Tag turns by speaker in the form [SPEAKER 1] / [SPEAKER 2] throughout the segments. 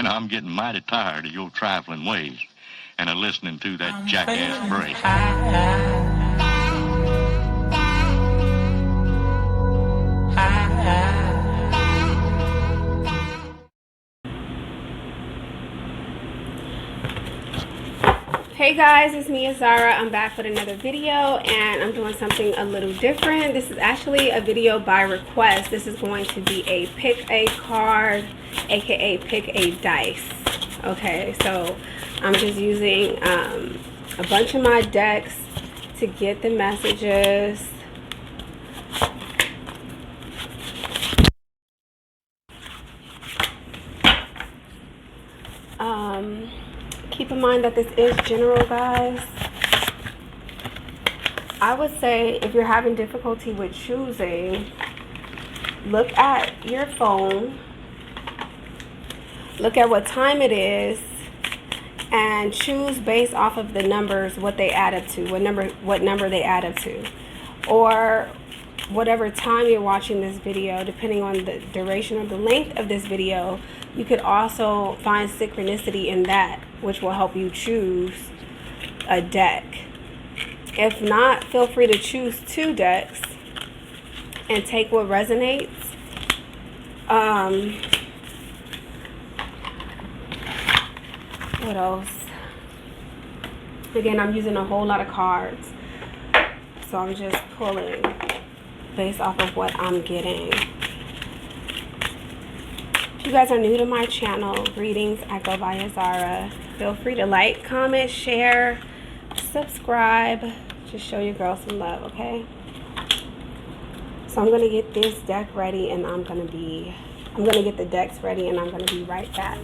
[SPEAKER 1] And I'm getting mighty tired of your trifling ways and of listening to that jackass Bray.
[SPEAKER 2] Hey guys, it's me, Zara. I'm back with another video and I'm doing something a little different. This is actually a video by request. This is going to be a pick a card, aka pick a dice. Okay, so I'm just using a bunch of my decks to get the messages. Keep in mind that this is general, guys. I would say if you're having difficulty with choosing, look at your phone, look at what time it is, and choose based off of the numbers what they add up to, what number they add up to, or whatever time you're watching this video. Depending on the duration or the length of this video, you could also find synchronicity in that, which will help you choose a deck. If not, feel free to choose 2 decks and take what resonates. What else? Again, I'm using a whole lot of cards, so I'm just pulling based off of what I'm getting. If you guys are new to my channel, greetings, I go by Zara. Feel free to like, comment, share, subscribe. Just show your girl some love, okay? So I'm gonna get this deck ready and I'm gonna get the decks ready and I'm gonna be right back.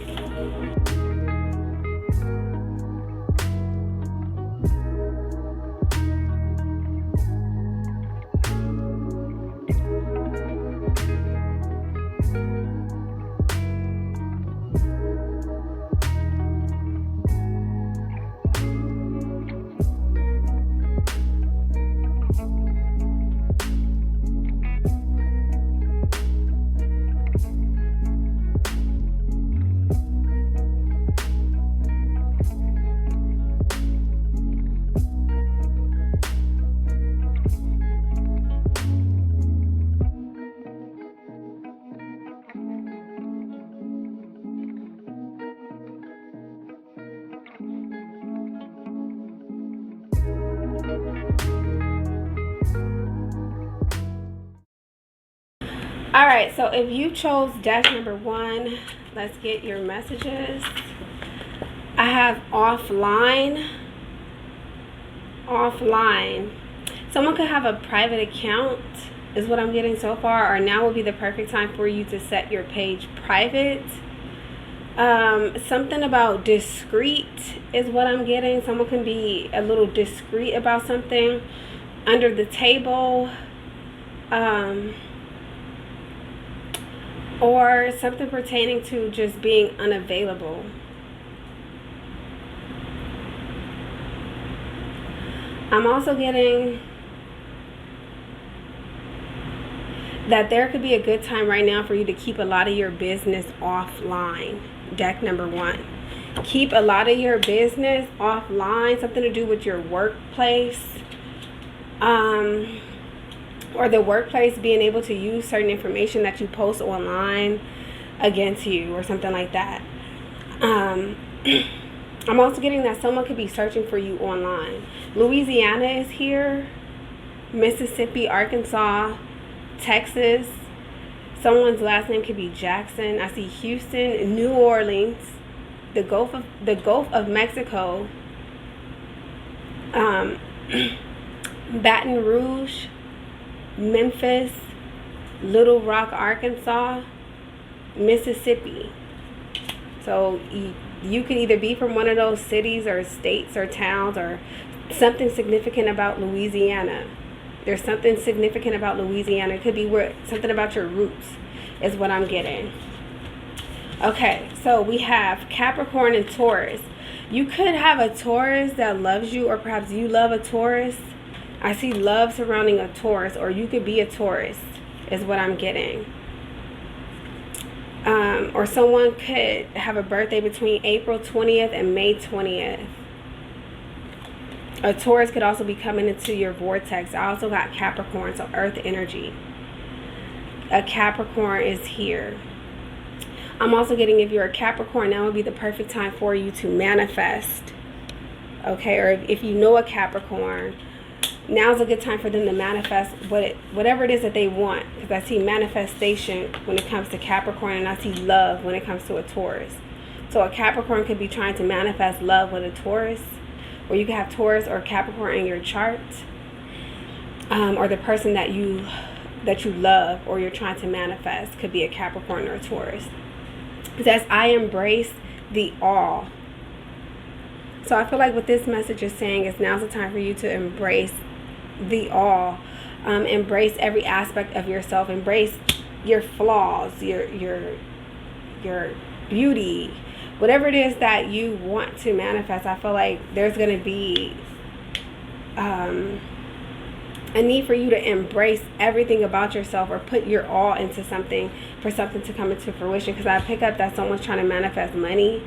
[SPEAKER 2] Alright, so if you chose deck number 1, let's get your messages. I have offline. Someone could have a private account, is what I'm getting so far, or now would be the perfect time for you to set your page private. Something about discreet is what I'm getting. Someone can be a little discreet about something. Under the table. Or something pertaining to just being unavailable. I'm also getting that there could be a good time right now for you to keep a lot of your business offline. Deck number 1. Keep a lot of your business offline. Something to do with your workplace. Or the workplace being able to use certain information that you post online against you or something like that. I'm also getting that someone could be searching for you online. Louisiana is here. Mississippi, Arkansas, Texas. Someone's last name could be Jackson. I see Houston, New Orleans, the Gulf of Mexico, Baton Rouge, Memphis, Little Rock, Arkansas, Mississippi. So you could either be from one of those cities or states or towns, or something significant about Louisiana. There's something significant about Louisiana. It could be something about your roots is what I'm getting. Okay, so we have Capricorn and Taurus. You could have a Taurus that loves you, or perhaps you love a Taurus. I see love surrounding a Taurus, or you could be a Taurus is what I'm getting. Or someone could have a birthday between April 20th and May 20th. A Taurus could also be coming into your vortex. I also got Capricorn, so earth energy. A Capricorn is here. I'm also getting, if you're a Capricorn, now would be the perfect time for you to manifest. Okay, or if you know a Capricorn, now's a good time for them to manifest whatever it is that they want. Because I see manifestation when it comes to Capricorn, and I see love when it comes to a Taurus. So a Capricorn could be trying to manifest love with a Taurus, or you could have Taurus or Capricorn in your chart, or the person that you love or you're trying to manifest could be a Capricorn or a Taurus. It says, I embrace the all. So I feel like what this message is saying is now's the time for you to embrace the all. Embrace every aspect of yourself. Embrace your flaws, your beauty, whatever it is that you want to manifest. I feel like there's going to be a need for you to embrace everything about yourself, or put your all into something for something to come into fruition. Because I pick up that someone's trying to manifest money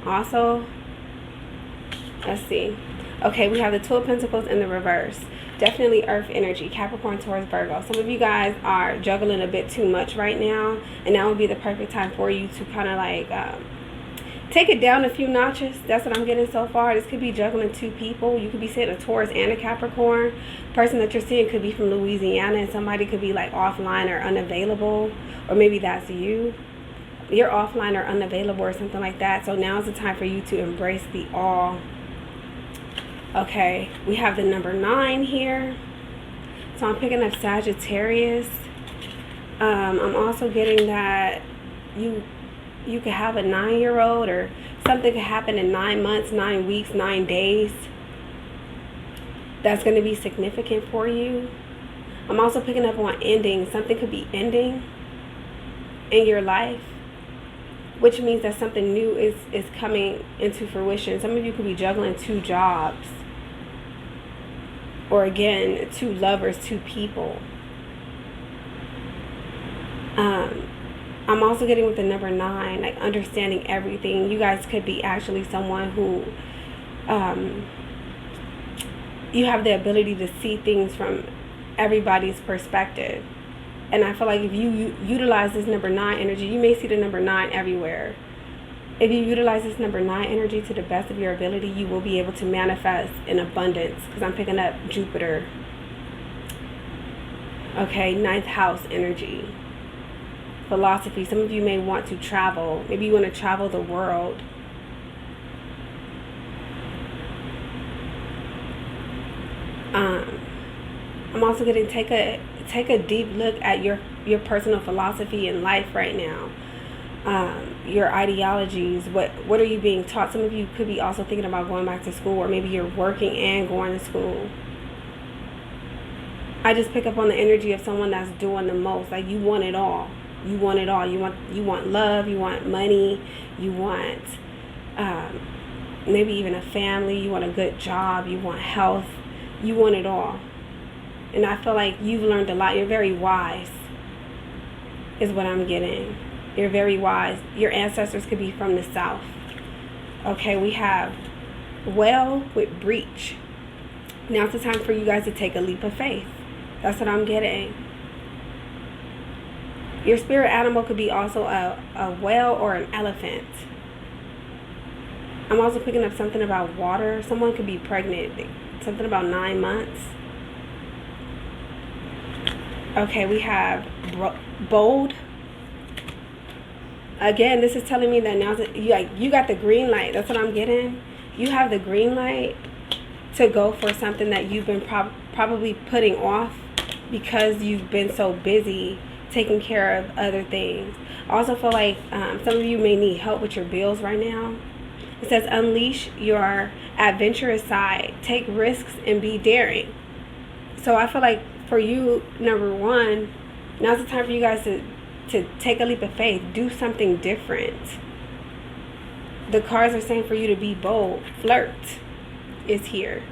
[SPEAKER 2] also. Let's see. Okay, we have the Two of Pentacles in the reverse. Definitely earth energy, Capricorn, Taurus, Virgo. Some of you guys are juggling a bit too much right now, and now would be the perfect time for you to kind of like take it down a few notches. That's what I'm getting so far. This could be juggling two people. You could be seeing a Taurus and a Capricorn. The person that you're seeing could be from Louisiana, and somebody could be like offline or unavailable, or maybe that's you. You're offline or unavailable or something like that. So now's the time for you to embrace the all. Okay, we have the number 9 here. So I'm picking up Sagittarius. I'm also getting that you could have a 9-year-old, or something could happen in 9 months, 9 weeks, 9 days. That's going to be significant for you. I'm also picking up on ending. Something could be ending in your life, which means that something new is coming into fruition. Some of you could be juggling 2 jobs, or again, 2 lovers, 2 people. I'm also getting with the number 9, like understanding everything. You guys could be actually someone who you have the ability to see things from everybody's perspective. And I feel like if you utilize this number 9 energy, you may see the number 9 everywhere. If you utilize this number 9 energy to the best of your ability, you will be able to manifest in abundance. Because I'm picking up Jupiter. Okay, 9th house energy. Philosophy. Some of you may want to travel. Maybe you want to travel the world. I'm also going to take a deep look at your personal philosophy in life right now. Your ideologies. What are you being taught? Some of you could be also thinking about going back to school, or maybe you're working and going to school. I just pick up on the energy of someone that's doing the most. Like, you want it all. You want it all. You want love. You want money. You want maybe even a family. You want a good job. You want health. You want it all. And I feel like you've learned a lot. You're very wise, is what I'm getting. You're very wise. Your ancestors could be from the south. Okay, we have well with breach. Now it's the time for you guys to take a leap of faith. That's what I'm getting. Your spirit animal could be also a whale or an elephant. I'm also picking up something about water. Someone could be pregnant. Something about 9 months. Okay, we have bold. Again, this is telling me that now you got the green light. That's what I'm getting. You have the green light to go for something that you've been probably putting off because you've been so busy taking care of other things. I also feel like some of you may need help with your bills right now. It says, unleash your adventurous side. Take risks and be daring. So I feel like for you, number 1, now's the time for you guys to take a leap of faith. Do something different. The cards are saying for you to be bold. Flirt is here.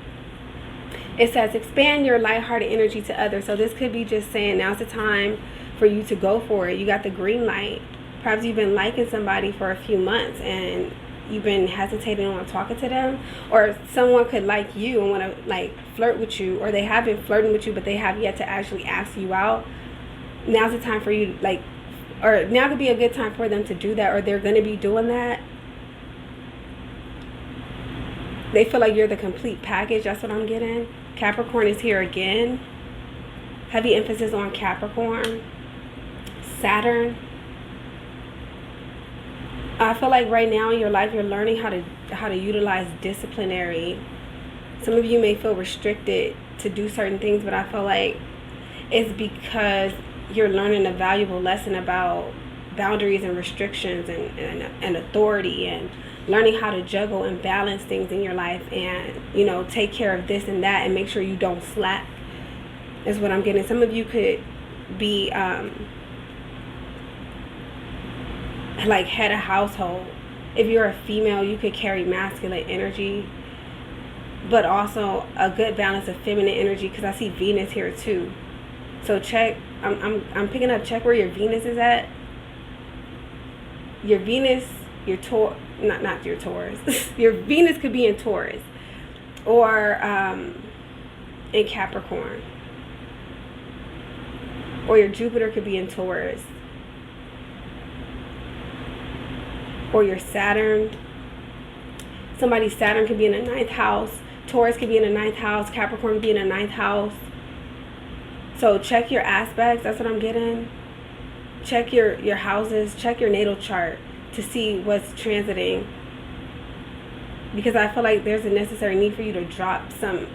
[SPEAKER 2] It says, expand your lighthearted energy to others. So this could be just saying now's the time for you to go for it. You got the green light. Perhaps you've been liking somebody for a few months and you've been hesitating on talking to them, or someone could like you and want to like flirt with you, or they have been flirting with you but they have yet to actually ask you out. Now's the time for you, like, or now could be a good time for them to do that, or they're going to be doing that. They feel like you're the complete package. That's what I'm getting. Capricorn is here again. Heavy emphasis on Capricorn. Saturn. I feel like right now in your life you're learning how to utilize disciplinary. Some of you may feel restricted to do certain things, but I feel like it's because you're learning a valuable lesson about boundaries and restrictions and authority, and learning how to juggle and balance things in your life, and take care of this and that and make sure you don't slack is what I'm getting. Some of you could be like head of household. If you're a female, you could carry masculine energy, but also a good balance of feminine energy, because I see Venus here too. So check, I'm picking up, check where your Venus is at. Your Venus, your not your Taurus. Your Venus could be in Taurus or in Capricorn, or your Jupiter could be in Taurus, or your Saturn. Somebody's Saturn could be in the 9th house. Taurus could be in the 9th house. Capricorn could be in the 9th house. So check your aspects. That's what I'm getting. Check your houses. Check your natal chart to see what's transiting. Because I feel like there's a necessary need for you to drop some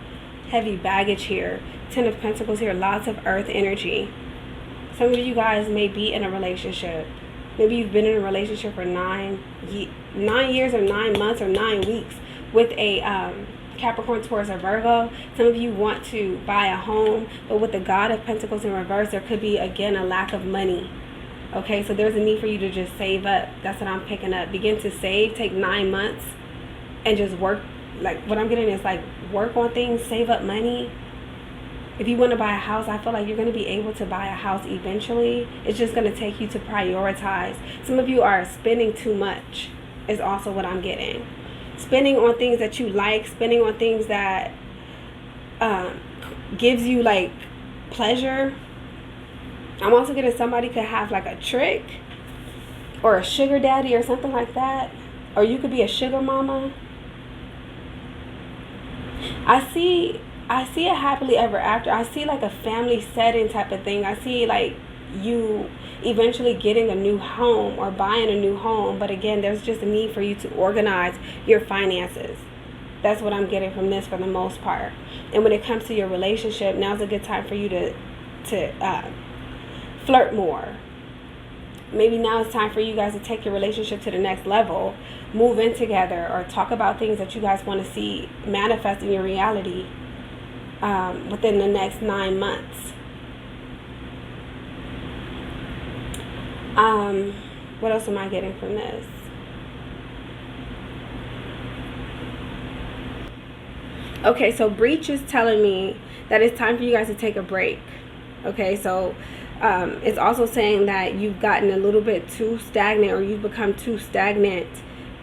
[SPEAKER 2] heavy baggage here. 10 of Pentacles here. Lots of earth energy. Some of you guys may be in a relationship. Maybe you've been in a relationship for 9 years or 9 months or 9 weeks with a Capricorn, Taurus, or Virgo. Some of you want to buy a home, but with the God of Pentacles in reverse, there could be, again, a lack of money. Okay, so there's a need for you to just save up. That's what I'm picking up. Begin to save. Take 9 months and just work. Like, what I'm getting is, like, work on things, save up money. If you want to buy a house, I feel like you're going to be able to buy a house eventually. It's just going to take you to prioritize. Some of you are spending too much is also what I'm getting. Spending on things that you like, spending on things that gives you, like, pleasure. I'm also getting somebody could have, like, a trick or a sugar daddy or something like that. Or you could be a sugar mama. I see a happily ever after. I see, like, a family setting type of thing. I see, like, you eventually getting a new home or buying a new home. But again, there's just a need for you to organize your finances. That's what I'm getting from this for the most part. And when it comes to your relationship, now's a good time for you to flirt more. Maybe now it's time for you guys to take your relationship to the next level, move in together, or talk about things that you guys want to see manifest in your reality within the next 9 months. What else am I getting from this? Okay, so Breach is telling me that it's time for you guys to take a break. Okay, so it's also saying that you've gotten a little bit too stagnant, or you've become too stagnant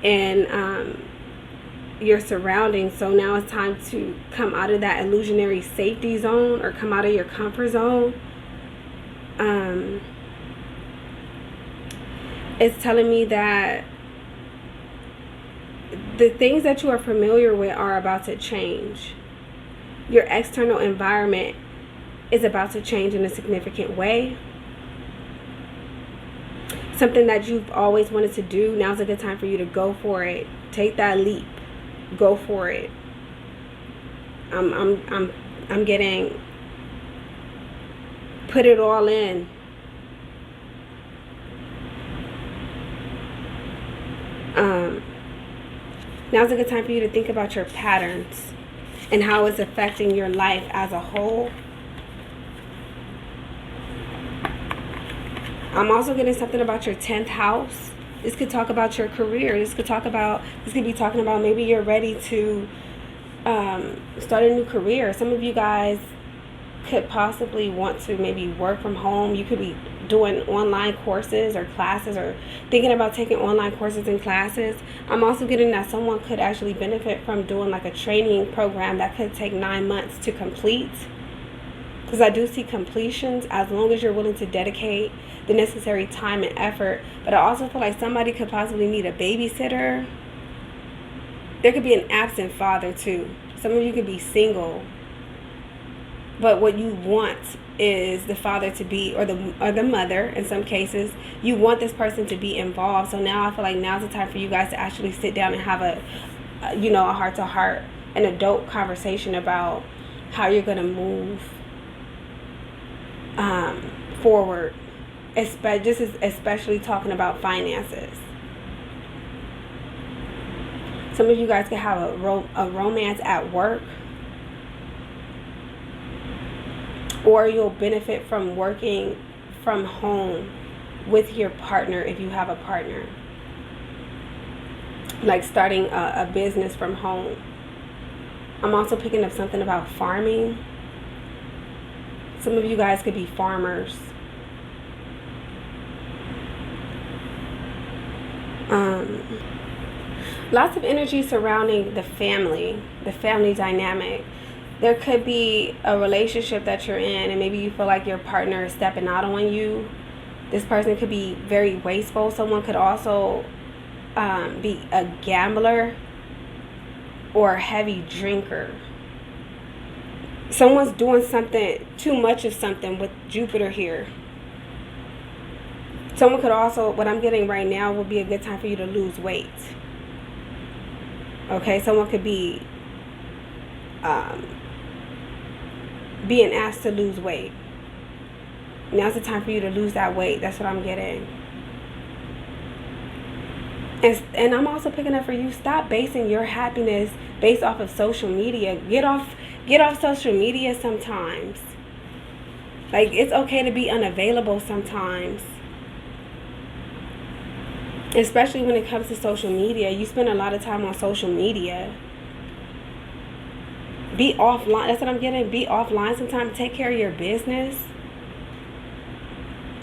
[SPEAKER 2] in your surroundings. So now it's time to come out of that illusionary safety zone, or come out of your comfort zone. It's telling me that the things that you are familiar with are about to change. Your external environment is about to change in a significant way. Something that you've always wanted to do, now's a good time for you to go for it. Take that leap. Go for it. I'm getting put it all in. Now's a good time for you to think about your patterns and how it's affecting your life as a whole. I'm also getting something about your 10th house. This could talk about your career. This could be talking about maybe you're ready to start a new career. Some of you guys could possibly want to maybe work from home. You could be doing online courses or classes, or thinking about taking online courses and classes. I'm also getting that someone could actually benefit from doing like a training program that could take 9 months to complete. Because I do see completions as long as you're willing to dedicate the necessary time and effort. But I also feel like somebody could possibly need a babysitter. There could be an absent father too. Some of you could be single, but what you want is the father to be, or the mother in some cases. You want this person to be involved. So now I feel like now's the time for you guys to actually sit down and have a heart-to-heart, an adult conversation about how you're going to move forward. Especially talking about finances. Some of you guys could have a romance at work, or you'll benefit from working from home with your partner if you have a partner. Like starting a business from home. I'm also picking up something about farming. Some of you guys could be farmers. Lots of energy surrounding the family dynamic. There could be a relationship that you're in, and maybe you feel like your partner is stepping out on you. This person could be very wasteful. Someone could also be a gambler or a heavy drinker. Someone's doing something, too much of something with Jupiter here. Someone could also, what I'm getting right now, would be a good time for you to lose weight. Okay, someone could be being asked to lose weight. Now's the time for you to lose that weight. That's what I'm getting. And I'm also picking up for you, stop basing your happiness based off of social media. Get off social media sometimes. Like, it's okay to be unavailable sometimes. Especially when it comes to social media. You spend a lot of time on social media. Be offline. That's what I'm getting. Be offline sometimes. Take care of your business.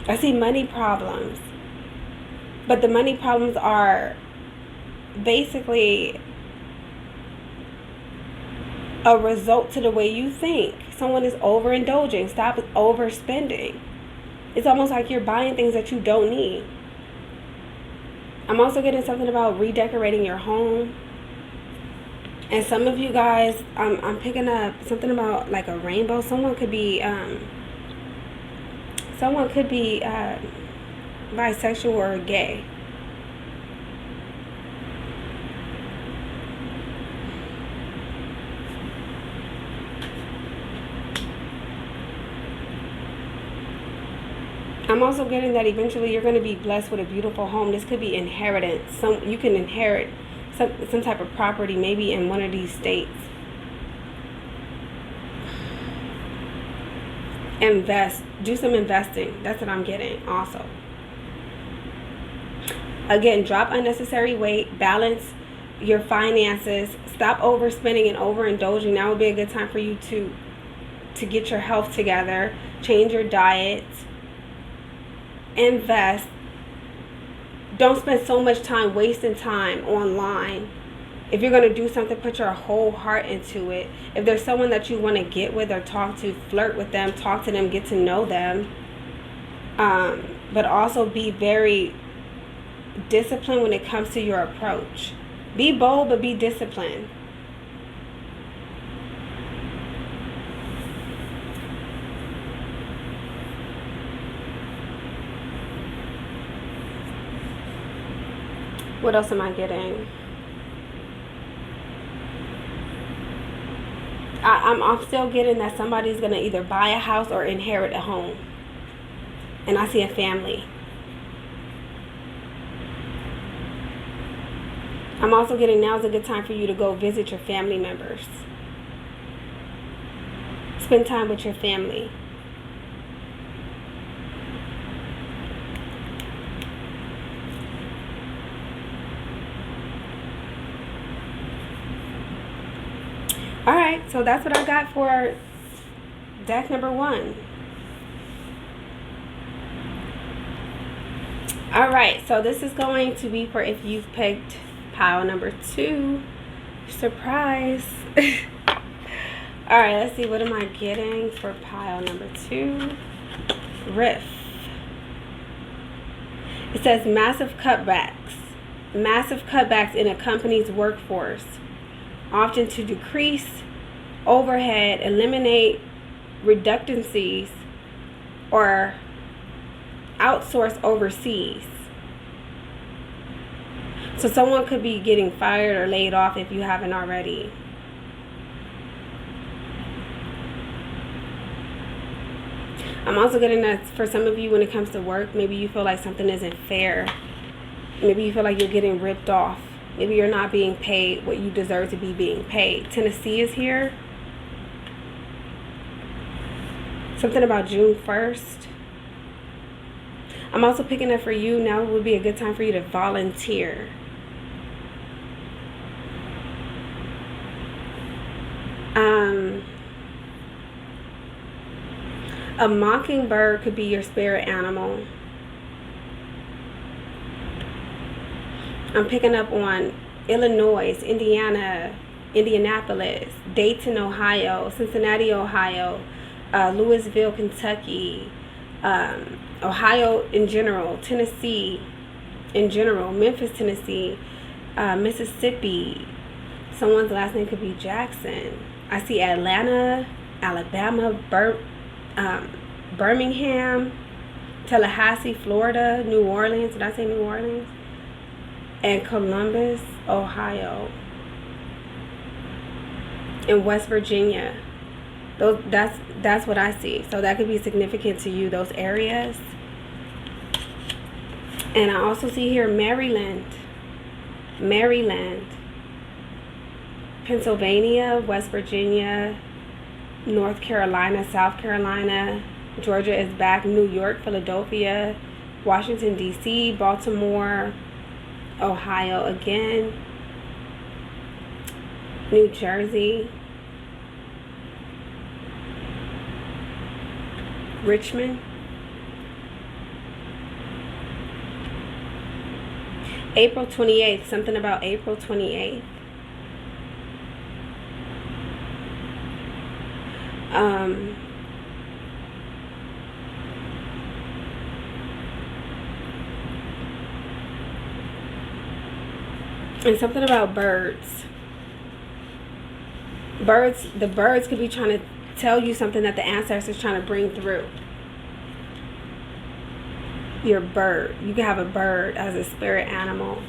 [SPEAKER 2] I see money problems. But the money problems are basically a result to the way you think. Someone is overindulging. Stop overspending. It's almost like you're buying things that you don't need. I'm also getting something about redecorating your home. And some of you guys, I'm picking up something about like a rainbow. Someone could be bisexual or gay. I'm also getting that eventually you're going to be blessed with a beautiful home. This could be inheritance. You can inherit some type of property, maybe in one of these states. Invest. Do some investing. That's what I'm getting also. Again, drop unnecessary weight. Balance your finances. Stop overspending and overindulging. Now would be a good time for you to get your health together. Change your diet. Invest. Don't spend so much time wasting time online. If you're going to do something, put your whole heart into it. If there's someone that you want to get with or talk to, flirt with them, talk to them, get to know them. But also be very disciplined when it comes to your approach. Be bold, but be disciplined. What else am I getting? I'm still getting that somebody's going to either buy a house or inherit a home. And I see a family. I'm also getting now's a good time for you to go visit your family members. Spend time with your family. Alright, so that's what I got for deck number 1. All right, so this is going to be for if you've picked pile number 2. Surprise. All right, let's see, what am I getting for pile number 2? Riff. It says massive cutbacks in a company's workforce, often to decrease overhead, eliminate redundancies, or outsource overseas. So someone could be getting fired or laid off if you haven't already. I'm also getting that for some of you when it comes to work, maybe you feel like something isn't fair. Maybe you feel like you're getting ripped off. Maybe you're not being paid what you deserve to be being paid. Tennessee is here. Something about June 1st. I'm also picking up for you, now would be a good time for you to volunteer. A mockingbird could be your spirit animal. I'm picking up on Illinois, Indiana, Indianapolis, Dayton, Ohio, Cincinnati, Ohio, Louisville, Kentucky, Ohio in general, Tennessee in general, Memphis, Tennessee, Mississippi. Someone's last name could be Jackson. I see Atlanta, Alabama, Birmingham, Tallahassee, Florida, New Orleans. Did I say New Orleans? And Columbus, Ohio, and West Virginia. That's what I see. So that could be significant to you, those areas. And I also see here Maryland, Pennsylvania, West Virginia, North Carolina, South Carolina, Georgia is back, New York, Philadelphia, Washington, D.C., Baltimore, Ohio again, New Jersey, Richmond, April 28th, something about April 28th. And something about birds. The birds could be trying to tell you something that the ancestors trying to bring through. Your bird. You can have a bird as a spirit animal.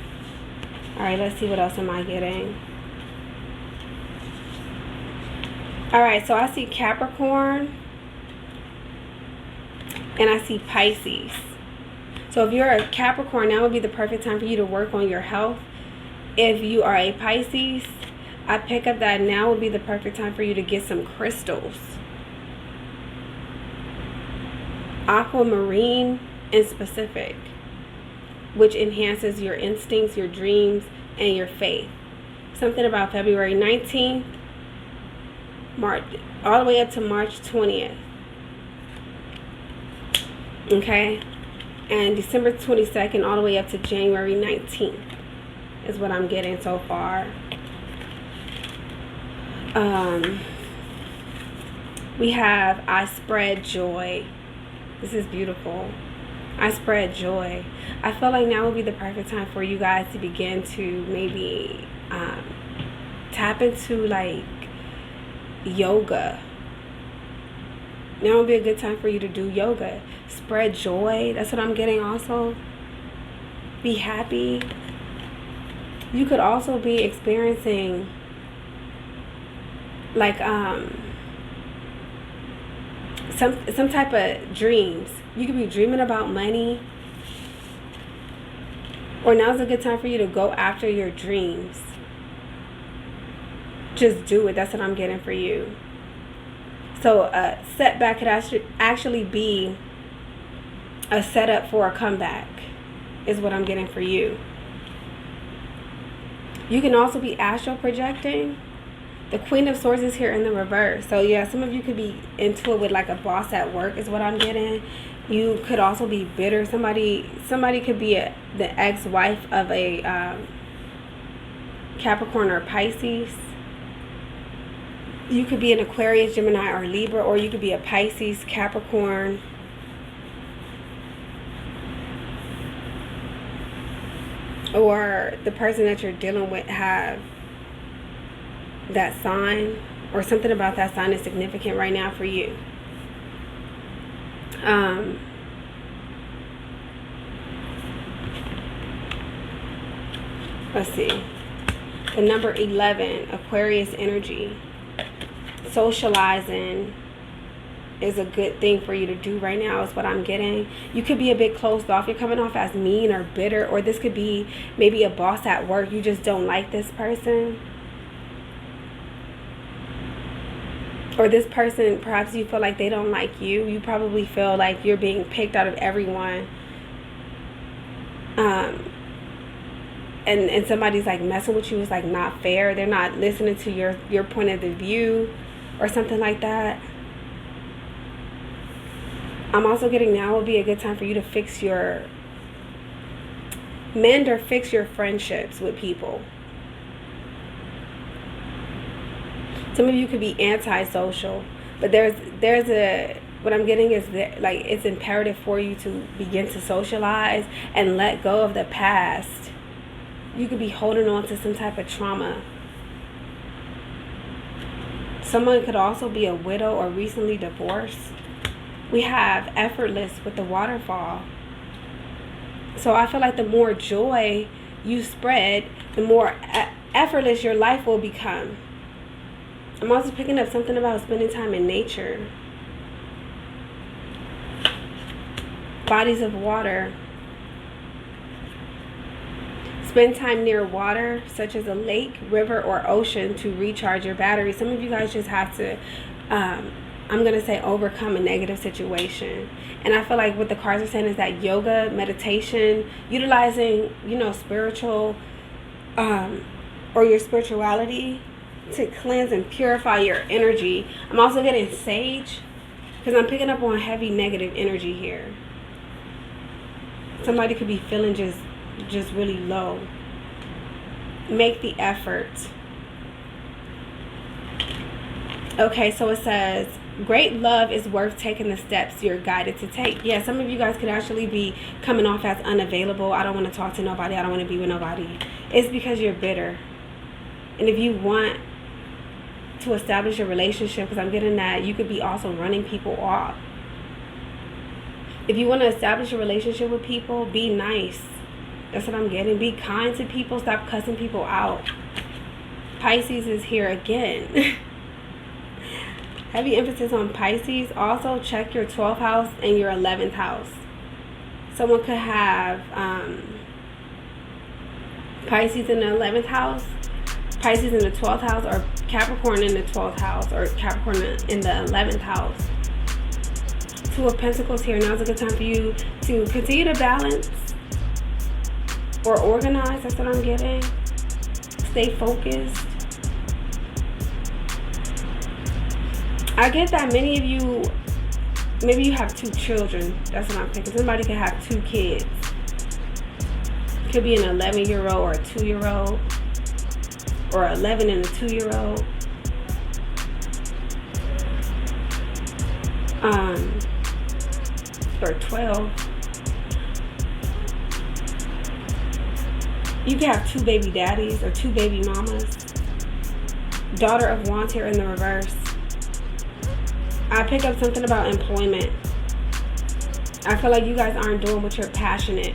[SPEAKER 2] All right, let's see what else am I getting. All right, so I see Capricorn and I see Pisces. So if you're a Capricorn, now would be the perfect time for you to work on your health. If you are a Pisces, I pick up that now would be the perfect time for you to get some crystals. Aquamarine in specific, which enhances your instincts, your dreams, and your faith. Something about February 19th, March, all the way up to March 20th. Okay? And December 22nd, all the way up to January 19th is what I'm getting so far. We have I spread joy. This is beautiful. I spread joy. I feel like now would be the perfect time for you guys to begin to maybe tap into like yoga. Now would be a good time for you to do yoga. Spread joy. That's what I'm getting also. Be happy. You could also be experiencing like some type of dreams. You could be dreaming about money. Or now's a good time for you to go after your dreams. Just do it. That's what I'm getting for you. So a setback could actually be a setup for a comeback is what I'm getting for you. You can also be astral projecting. The Queen of Swords is here in the reverse. So yeah, some of you could be into it with like a boss at work is what I'm getting. You could also be bitter. Somebody could be the ex-wife of a Capricorn or Pisces. You could be an Aquarius, Gemini, or Libra, or you could be a Pisces, Capricorn, or the person that you're dealing with have that sign, or something about that sign is significant right now for you. Let's see. The number 11, Aquarius energy. Socializing is a good thing for you to do right now, is what I'm getting. You could be a bit closed off. You're coming off as mean or bitter, or this could be maybe a boss at work. You just don't like this person. Or this person, perhaps you feel like they don't like you. You probably feel like you're being picked out of everyone. And somebody's like messing with you is like not fair. They're not listening to your point of the view or something like that. I'm also getting now would be a good time for you to mend or fix your friendships with people. Some of you could be antisocial, but what I'm getting is that, like, it's imperative for you to begin to socialize and let go of the past. You could be holding on to some type of trauma. Someone could also be a widow or recently divorced. We have effortless with the waterfall. So I feel like the more joy you spread, the more effortless your life will become. I'm also picking up something about spending time in nature. Bodies of water. Spend time near water, such as a lake, river, or ocean, to recharge your battery. Some of you guys just have to, I'm going to say, overcome a negative situation. And I feel like what the cards are saying is that yoga, meditation, utilizing, spiritual, or your spirituality to cleanse and purify your energy. I'm also getting sage, because I'm picking up on heavy negative energy here. Somebody could be feeling just really low. Make the effort. Okay, so it says, great love is worth taking the steps you're guided to take. Yeah, some of you guys could actually be coming off as unavailable. I don't want to talk to nobody. I don't want to be with nobody. It's because you're bitter. And if you want to establish a relationship, because I'm getting that you could be also running people off. If you want to establish a relationship with people, be nice. That's what I'm getting. Be kind to people. Stop cussing people out. Pisces is here again. Heavy emphasis on Pisces. Also, check your 12th house and your 11th house. Someone could have Pisces in the 11th house, Pisces in the 12th house, or Capricorn in the 12th house, or Capricorn in the 11th house. Two of Pentacles here. Now is a good time for you to continue to balance or organize. That's what I'm getting. Stay focused. I get that many of you, maybe you have 2 children. That's what I'm thinking. Somebody could have 2 kids. Could be an 11-year-old or a 2-year-old, or 11 and a 2-year-old. Or 12. You can have 2 baby daddies or 2 baby mamas. Daughter of Wands here in the reverse. I pick up something about employment. I feel like you guys aren't doing what you're passionate,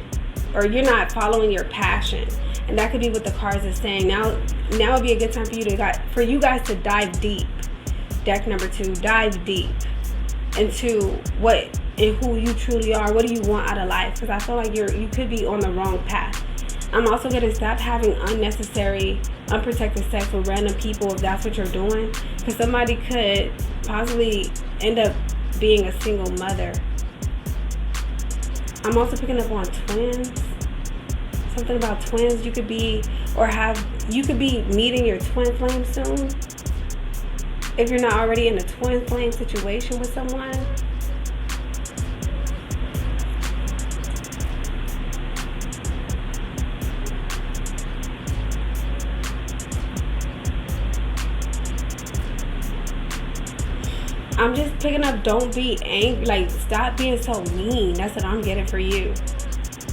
[SPEAKER 2] or you're not following your passion, and that could be what the cards is saying. Now would be a good time for you guys to dive deep. Deck number 2, dive deep into what and who you truly are. What do you want out of life? Because I feel like you could be on the wrong path. I'm also going to stop having unnecessary, unprotected sex with random people if that's what you're doing. Because somebody could possibly end up being a single mother. I'm also picking up on twins. Something about twins. You could be meeting your twin flame soon. If you're not already in a twin flame situation with someone. I'm just picking up, don't be angry. Like, stop being so mean. That's what I'm getting for you.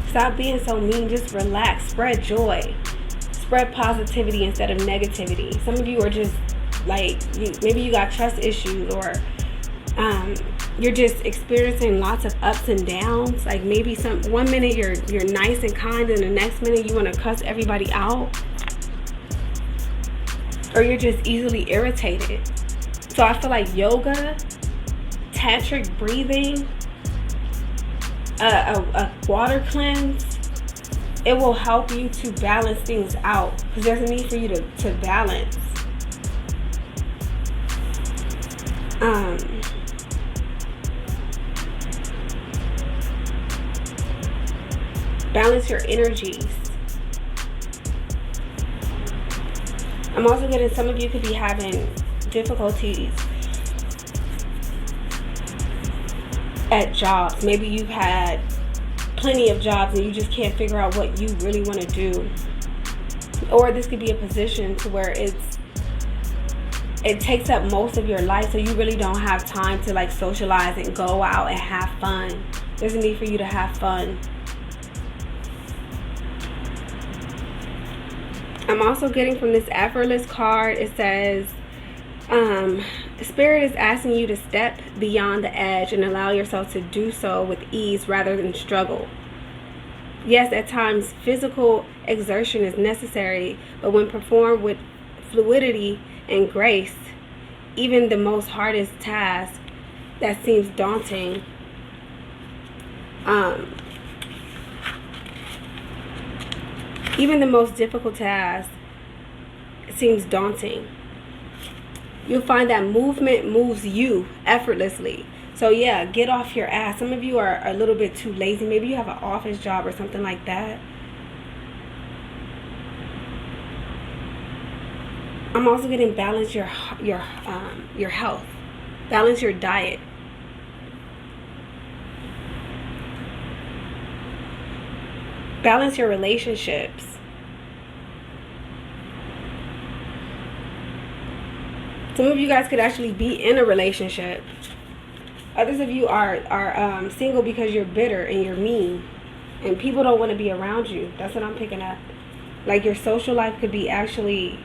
[SPEAKER 2] Stop being so mean. Just relax. Spread joy. Spread positivity instead of negativity. Some of you are just like, maybe you got trust issues, or you're just experiencing lots of ups and downs. Like, maybe one minute you're nice and kind, and the next minute you want to cuss everybody out, or you're just easily irritated. So I feel like yoga, tantric breathing, a water cleanse, it will help you to balance things out, because there's a need for you to balance. Balance your energies. I'm also getting some of you could be having difficulties at jobs. Maybe you've had plenty of jobs and you just can't figure out what you really want to do. Or this could be a position to where it takes up most of your life, so you really don't have time to like socialize and go out and have fun. There's a need for you to have fun. I'm also getting from this effortless card, it says, Spirit is asking you to step beyond the edge and allow yourself to do so with ease rather than struggle. Yes, at times physical exertion is necessary, but when performed with fluidity and grace, even the most hardest task that seems daunting, even the most difficult task seems daunting. You'll find that movement moves you effortlessly. So yeah, get off your ass. Some of you are a little bit too lazy. Maybe you have an office job or something like that. I'm also getting balance your health. Balance your diet. Balance your relationships. Some of you guys could actually be in a relationship. Others of you are single because you're bitter and you're mean, and people don't want to be around you. That's what I'm picking up. Like, your social life could be actually,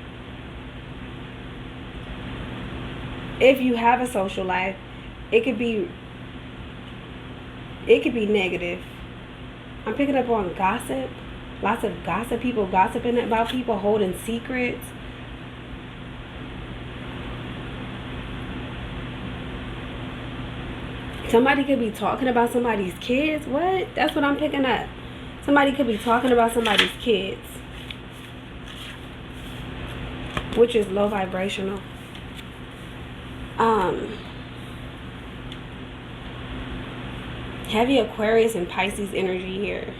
[SPEAKER 2] if you have a social life, it could be negative. I'm picking up on gossip. Lots of gossip. People gossiping about people, holding secrets. Somebody could be talking about somebody's kids. What? That's what I'm picking up. Somebody could be talking about somebody's kids, which is low vibrational. Heavy Aquarius and Pisces energy here.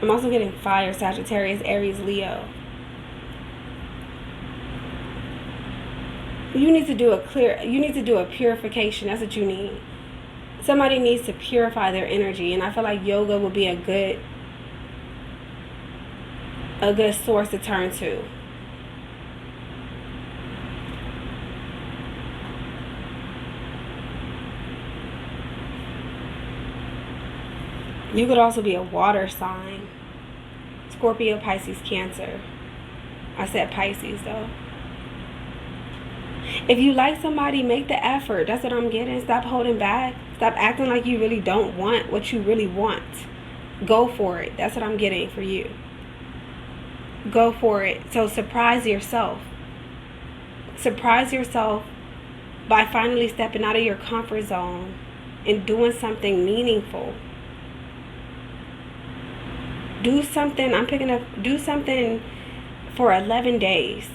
[SPEAKER 2] I'm also getting fire, Sagittarius, Aries, Leo. You need to do a purification. That's what you need. Somebody needs to purify their energy, and I feel like yoga will be a good source to turn to. You could also be a water sign. Scorpio, Pisces, Cancer. I said Pisces though. If you like somebody, make the effort. That's what I'm getting. Stop holding back. Stop acting like you really don't want what you really want. Go for it. That's what I'm getting for you. Go for it. So surprise yourself. Surprise yourself by finally stepping out of your comfort zone and doing something meaningful. Do something. I'm picking up. Do something for 11 days.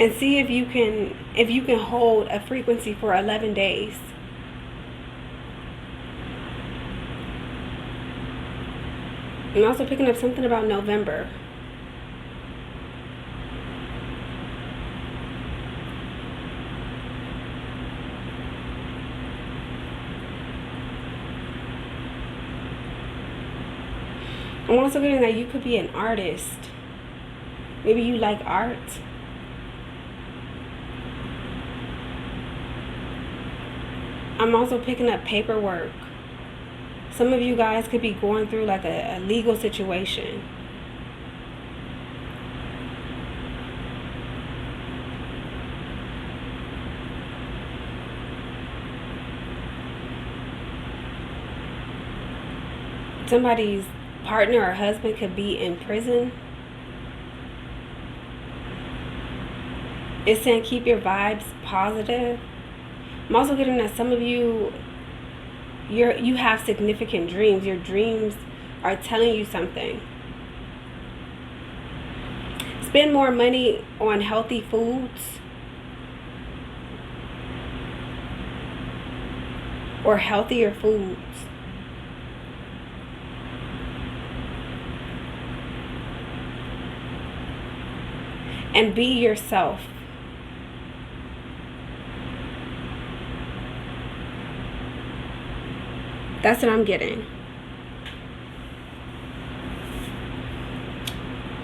[SPEAKER 2] And see if you can hold a frequency for 11 days. I'm also picking up something about November. I'm also getting that you could be an artist. Maybe you like art. I'm also picking up paperwork. Some of you guys could be going through like a legal situation. Somebody's partner or husband could be in prison. It's saying keep your vibes positive. I'm also getting that some of you, you have significant dreams. Your dreams are telling you something. Spend more money on healthy foods or healthier foods. And be yourself. That's what I'm getting.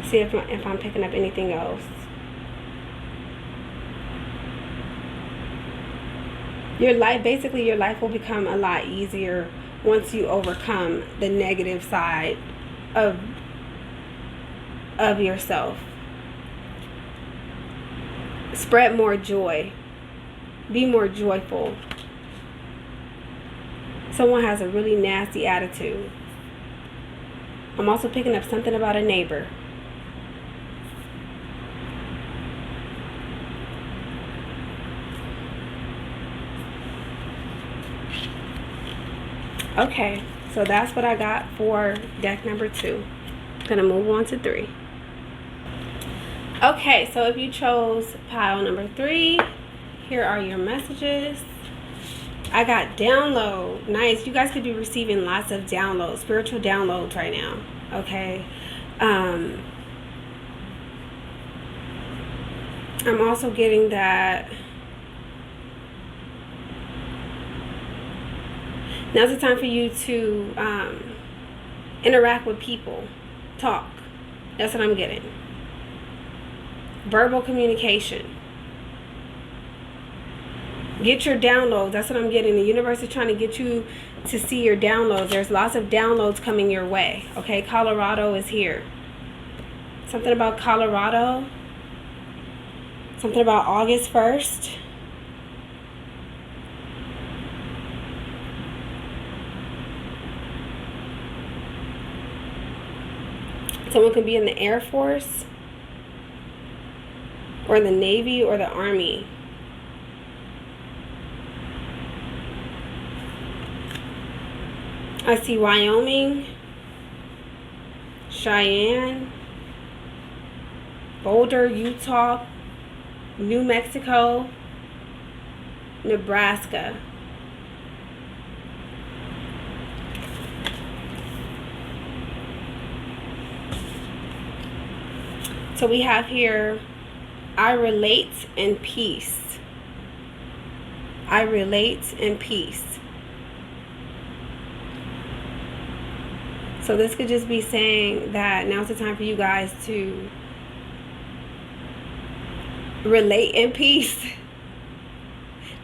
[SPEAKER 2] See if I'm picking up anything else. Your life will become a lot easier once you overcome the negative side of yourself. Spread more joy. Be more joyful. Someone has a really nasty attitude. I'm also picking up something about a neighbor. Okay, so that's what I got for deck number 2. I'm going to move on to 3. Okay, so if you chose pile number 3, here are your messages. I got download. Nice. You guys could be receiving lots of downloads, spiritual downloads right now. Okay. I'm also getting that now's the time for you to interact with people. Talk. That's what I'm getting. Verbal communication. Get your downloads. That's what I'm getting. The universe is trying to get you to see your downloads. There's lots of downloads coming your way. Okay, Colorado is here. Something about Colorado. Something about August 1st. Someone could be in the Air Force or the Navy or the Army. I see Wyoming, Cheyenne, Boulder, Utah, New Mexico, Nebraska. So we have here, I relate in peace. I relate in peace. So this could just be saying that now's the time for you guys to relate in peace.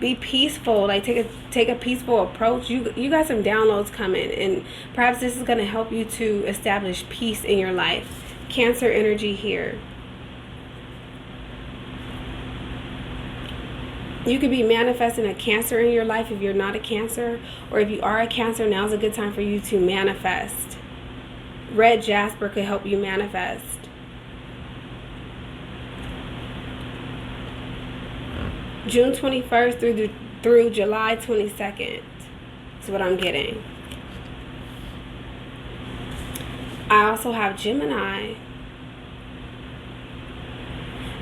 [SPEAKER 2] Be peaceful. Like take a peaceful approach. You got some downloads coming, and perhaps this is going to help you to establish peace in your life. Cancer energy here. You could be manifesting a Cancer in your life if you're not a Cancer, or if you are a Cancer, now's a good time for you to manifest. Red jasper could help you manifest. June 21st through July 22nd is what I'm getting. I also have Gemini.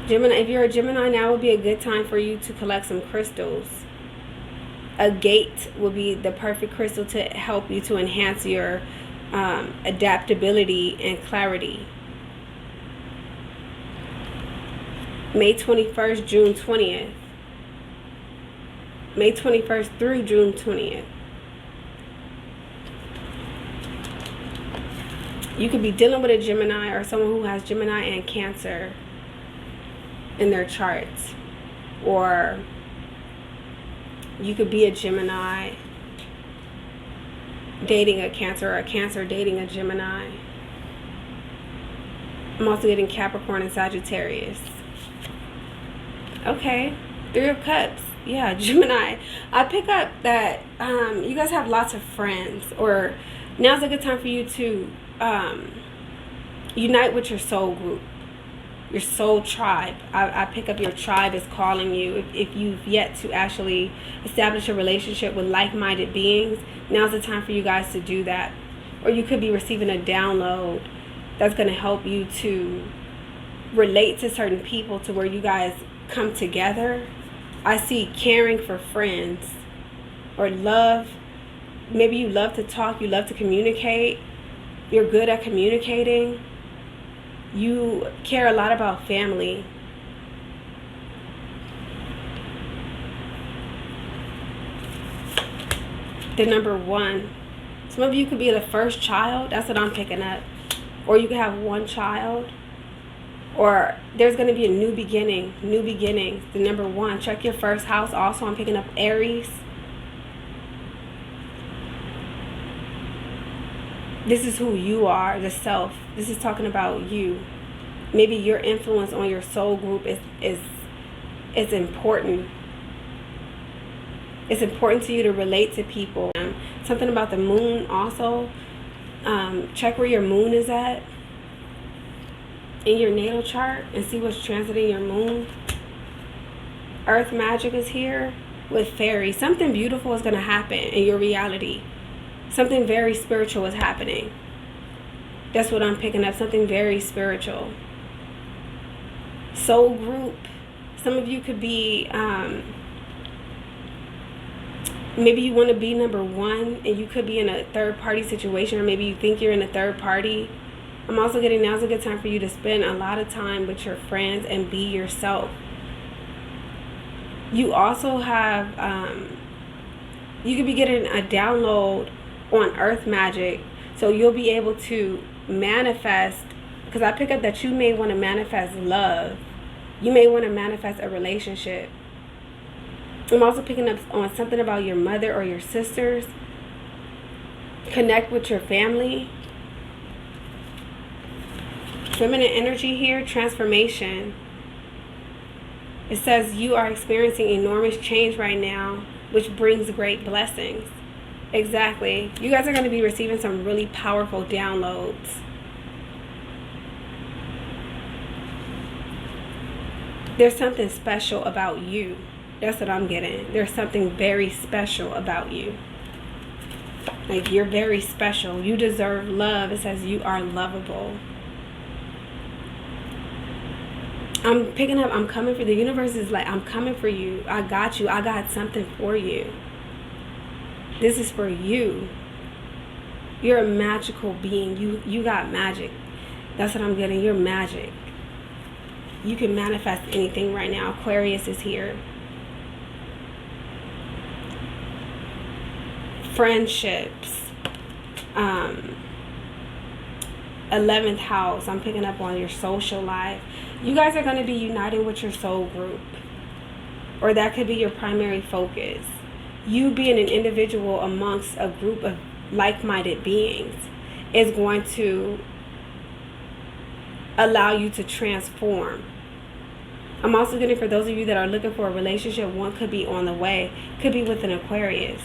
[SPEAKER 2] Gemini, if you're a Gemini, now would be a good time for you to collect some crystals. Agate would be the perfect crystal to help you to enhance your adaptability and clarity. May 21st, June 20th. May 21st through June 20th. You could be dealing with a Gemini or someone who has Gemini and Cancer in their charts. Or you could be a Gemini dating a Cancer, or a Cancer dating a Gemini. I'm also getting Capricorn and Sagittarius. Okay, Three of Cups. Yeah, Gemini. I pick up that you guys have lots of friends, or now's a good time for you to unite with your soul group, your soul tribe. I pick up your tribe is calling you. If you've yet to actually establish a relationship with like-minded beings, now's the time for you guys to do that. Or you could be receiving a download that's going to help you to relate to certain people to where you guys come together. I see caring for friends, or love. Maybe you love to talk, you love to communicate, you're good at communicating, you care a lot about family. The number 1. Some of you could be the first child. That's what I'm picking up. Or you could have one child. Or there's going to be a new beginning. New beginnings. The number 1. Check your first house. Also, I'm picking up Aries. This is who you are, the self. This is talking about you. Maybe your influence on your soul group is important. It's important to you to relate to people. Something about the moon also. Check where your moon is at in your natal chart and see what's transiting your moon. Earth magic is here with fairies. Something beautiful is going to happen in your reality. Something very spiritual is happening. That's what I'm picking up. Something very spiritual. Soul group. Some of you could be, maybe you want to be number 1 and you could be in a third party situation, or maybe you think you're in a third party. I'm also getting, now's a good time for you to spend a lot of time with your friends and be yourself. You also have, you could be getting a download on earth magic, so you'll be able to manifest, because I pick up that you may want to manifest love. You may want to manifest a relationship. I'm also picking up on something about your mother or your sisters. Connect with your family. Feminine energy here, transformation. It says you are experiencing enormous change right now, which brings great blessings. Exactly. You guys are going to be receiving some really powerful downloads. There's something special about you. That's what I'm getting. There's something very special about you. Like, you're very special. You deserve love. It says you are lovable. I'm picking up, I'm coming for the universe. Is like, I'm coming for you. I got you. I got something for you. This is for you. You're a magical being. You got magic. That's what I'm getting. You're magic. You can manifest anything right now. Aquarius is here. Friendships. 11th house. I'm picking up on your social life. You guys are going to be uniting with your soul group. Or that could be your primary focus. You being an individual amongst a group of like-minded beings is going to allow you to transform. I'm also getting, for those of you that are looking for a relationship, one could be on the way. Could be with an Aquarius.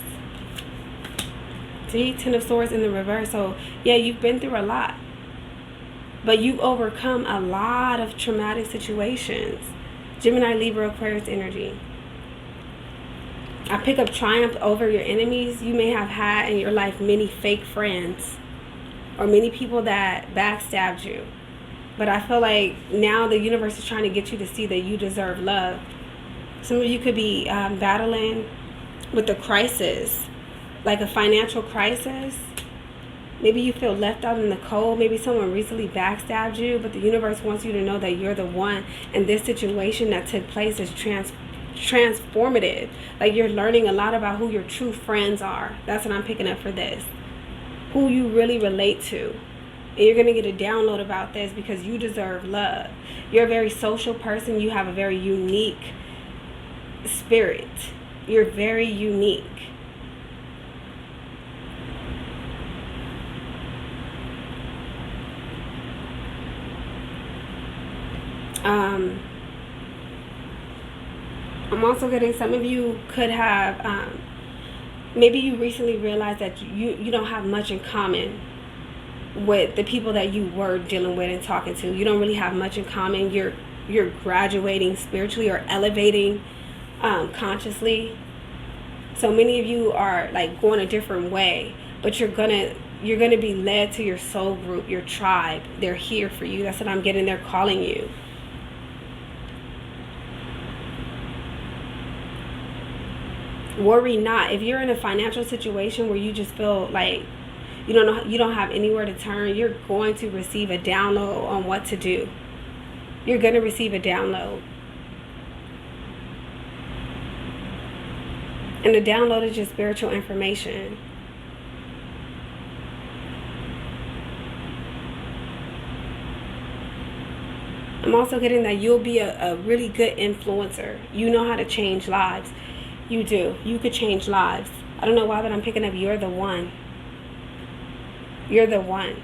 [SPEAKER 2] See, 10 of Swords in the reverse. So, yeah, you've been through a lot. But you've overcome a lot of traumatic situations. Gemini, Libra, Aquarius energy. I pick up triumph over your enemies. You may have had in your life many fake friends or many people that backstabbed you. But I feel like now the universe is trying to get you to see that you deserve love. Some of you could be battling with a crisis, like a financial crisis. Maybe you feel left out in the cold. Maybe someone recently backstabbed you, but the universe wants you to know that you're the one. And this situation that took place is transformative. Like, you're learning a lot about who your true friends are. That's what I'm picking up for this. Who you really relate to. And you're going to get a download about this because you deserve love. You're a very social person. You have a very unique spirit. You're very unique. I'm also getting some of you could have, maybe you recently realized that you don't have much in common with the people that you were dealing with and talking to. You don't really have much in common. You're graduating spiritually or elevating consciously. So many of you are like going a different way, but you're gonna be led to your soul group, your tribe. They're here for you. That's what I'm getting. They're calling you. Worry not. If you're in a financial situation where you just feel like you don't have anywhere to turn, you're going to receive a download on what to do. You're going to receive a download. And the download is just spiritual information. I'm also getting that you'll be a really good influencer. You know how to change lives. You do. You could change lives. I don't know why, but I'm picking up you're the one. You're the one.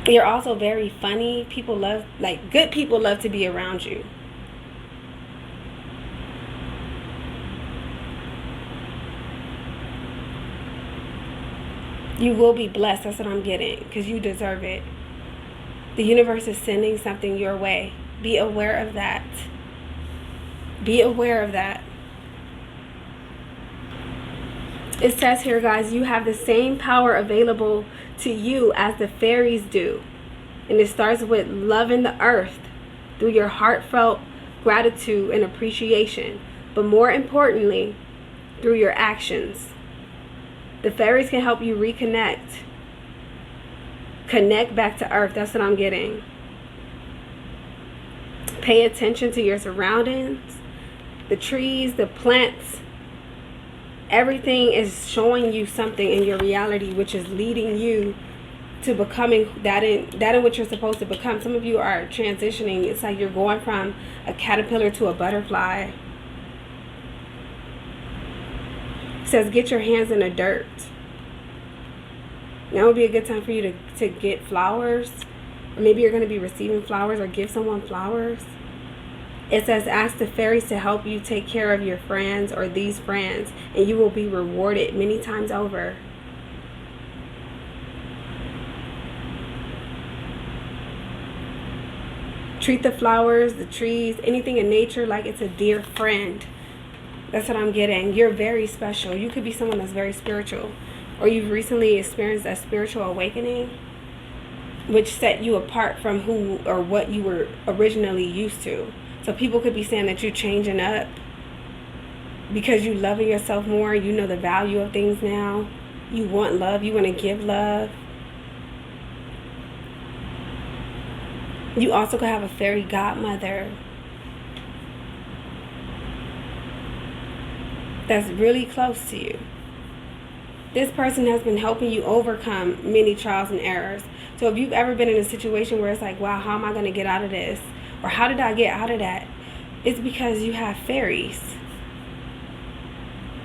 [SPEAKER 2] You're also very funny. People love, like, good people love to be around you. You will be blessed. That's what I'm getting, because you deserve it. The universe is sending something your way. Be aware of that. Be aware of that. It says here, guys, you have the same power available to you as the fairies do. And it starts with loving the earth through your heartfelt gratitude and appreciation. But more importantly, through your actions. The fairies can help you reconnect. Connect back to earth. That's what I'm getting. Pay attention to your surroundings. The trees, the plants. Everything is showing you something in your reality, which is leading you to becoming that in what you're supposed to become. Some of you are transitioning. It's like you're going from a caterpillar to a butterfly. It says get your hands in the dirt. Now would be a good time for you to get flowers. Or maybe you're going to be receiving flowers or give someone flowers. It says ask the fairies to help you take care of your friends or these friends, and you will be rewarded many times over. Treat the flowers, the trees, anything in nature like it's a dear friend. That's what I'm getting. You're very special. You could be someone that's very spiritual, or you've recently experienced a spiritual awakening, which set you apart from who or what you were originally used to. So people could be saying that you're changing up because you loving yourself more. You know the value of things now. You want love. You want to give love. You also could have a fairy godmother that's really close to you. This person has been helping you overcome many trials and errors. So if you've ever been in a situation where it's like, wow, how am I going to get out of this? Or how did I get out of that? It's because you have fairies.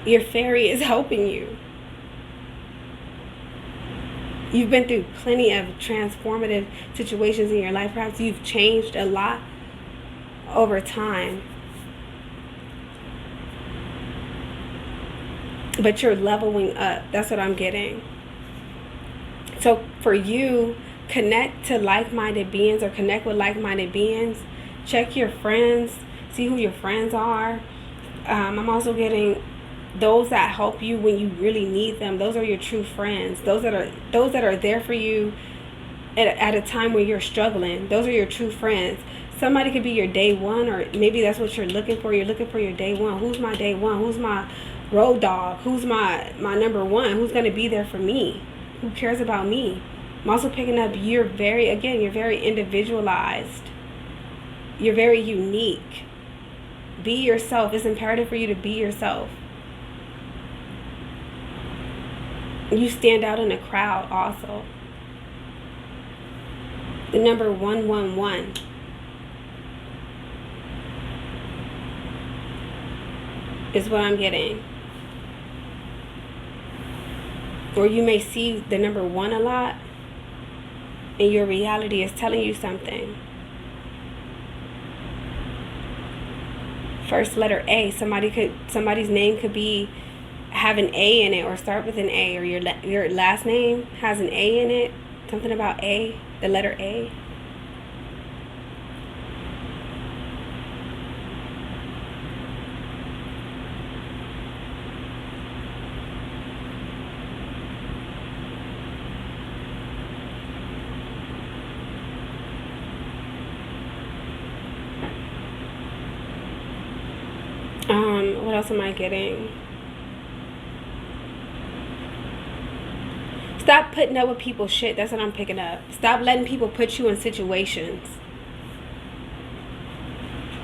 [SPEAKER 2] Your fairy is helping you. You've been through plenty of transformative situations in your life. Perhaps you've changed a lot over time. But you're leveling up. That's what I'm getting. So for you, connect to like-minded beings or connect with like-minded beings. Check your friends. See who your friends are. I'm also getting those that help you when you really need them. Those are your true friends. Those that are there for you at a time when you're struggling. Those are your true friends. Somebody could be your day one, or maybe that's what you're looking for. You're looking for your day one. Who's my day one? Who's my road dog? Who's my number one? Who's going to be there for me? Who cares about me? I'm also picking up you're very individualized. You're very unique. Be yourself. It's imperative for you to be yourself. You stand out in a crowd also. The number 111. Is what I'm getting. Or you may see the number 1 a lot, and your reality is telling you something. First letter A. Somebody's name could have an A in it, or start with an A, or your last name has an A in it. Something about A, the letter A. What else am I getting? Stop putting up with people's shit. That's what I'm picking up. Stop letting people put you in situations.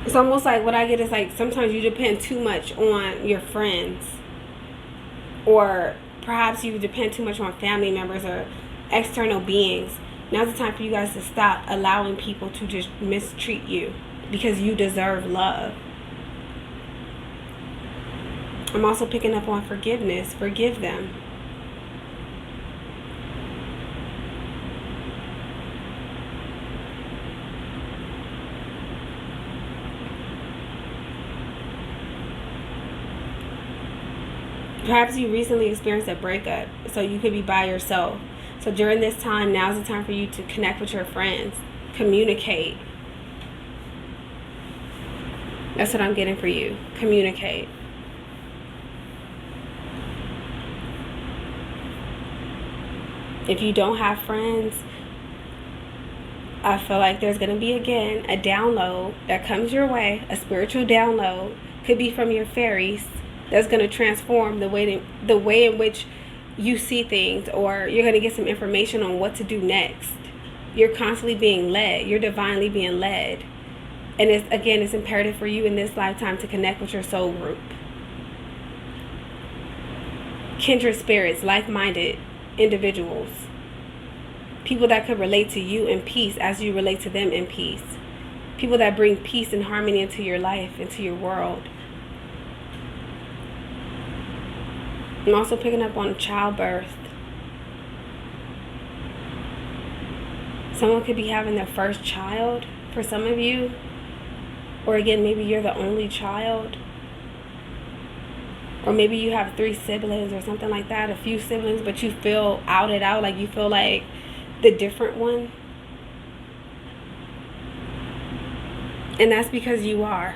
[SPEAKER 2] It's almost like what I get is like sometimes you depend too much on your friends. Or perhaps you depend too much on family members or external beings. Now's the time for you guys to stop allowing people to just mistreat you, because you deserve love. I'm also picking up on forgiveness. Forgive them. Perhaps you recently experienced a breakup, so you could be by yourself. So during this time, now's the time for you to connect with your friends. Communicate. That's what I'm getting for you. Communicate. If you don't have friends, I feel like there's going to be, again, a download that comes your way, a spiritual download. Could be from your fairies, that's going to transform the way in which you see things, or you're going to get some information on what to do next. You're constantly being led. You're divinely being led. And it's imperative for you in this lifetime to connect with your soul group. Kindred spirits, like-minded individuals. People that could relate to you in peace as you relate to them in peace. People that bring peace and harmony into your life, into your world. I'm also picking up on childbirth. Someone could be having their first child for some of you. Or again, maybe you're the only child. Or maybe you have 3 siblings or something like that. A few siblings, but you feel outed out. Like you feel like the different one. And that's because you are.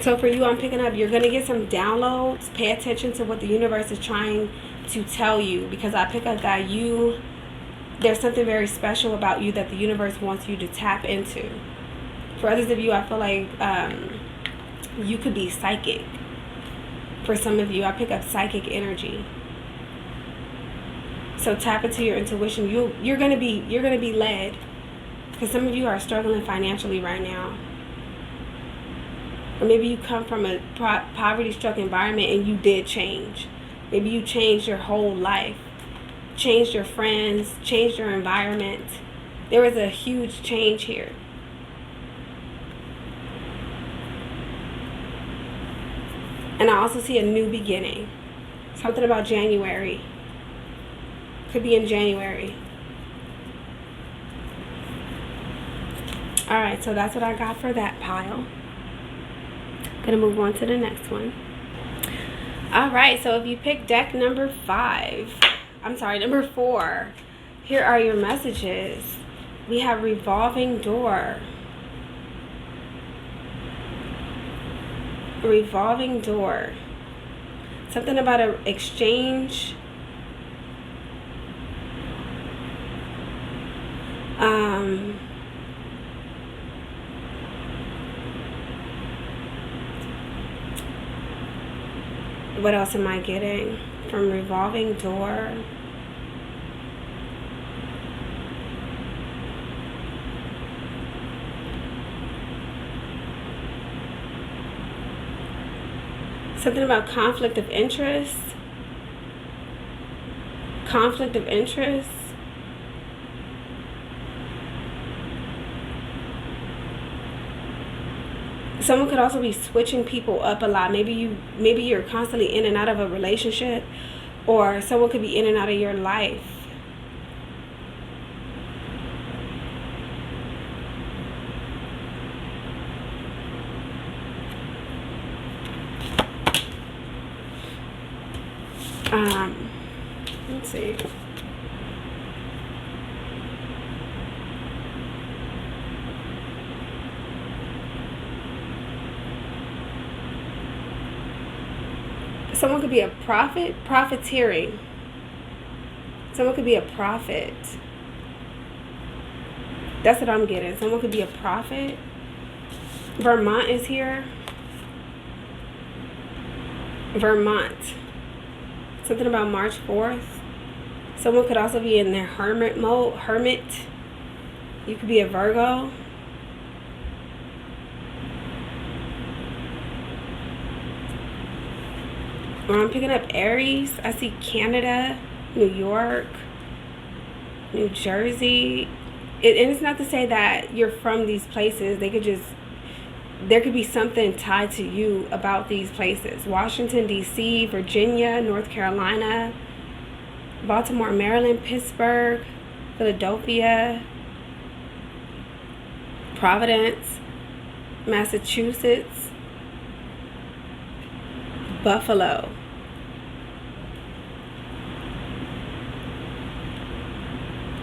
[SPEAKER 2] So for you, I'm picking up, you're going to get some downloads. Pay attention to what the universe is trying to tell you. Because I pick up that there's something very special about you that the universe wants you to tap into. For others of you, I feel like you could be psychic. For some of you, I pick up psychic energy. So tap into your intuition. You're gonna be led. Because some of you are struggling financially right now. Or maybe you come from a poverty-struck environment and you did change. Maybe you changed your whole life. Changed your friends. Changed your environment. There was a huge change here. And I also see a new beginning. Something about January. Could be in January. Alright, so that's what I got for that pile. Gonna move on to the next one. Alright, so if you pick deck number 4, here are your messages. We have revolving door. Revolving door. Something about an exchange. What else am I getting from revolving door? Something about conflict of interest. Conflict of interest. Someone could also be switching people up a lot. Maybe you're constantly in and out of a relationship, or someone could be in and out of your life. Let's see. Someone could be a prophet, profiteering. Someone could be a prophet. That's what I'm getting. Someone could be a prophet. Vermont is here. Vermont. Something about March 4th. Someone could also be in their hermit mode. Hermit. You could be a Virgo. I'm picking up Aries. I see Canada, New York, New Jersey. And it's not to say that you're from these places. There could be something tied to you about these places. Washington, D.C., Virginia, North Carolina, Baltimore, Maryland, Pittsburgh, Philadelphia, Providence, Massachusetts, Buffalo.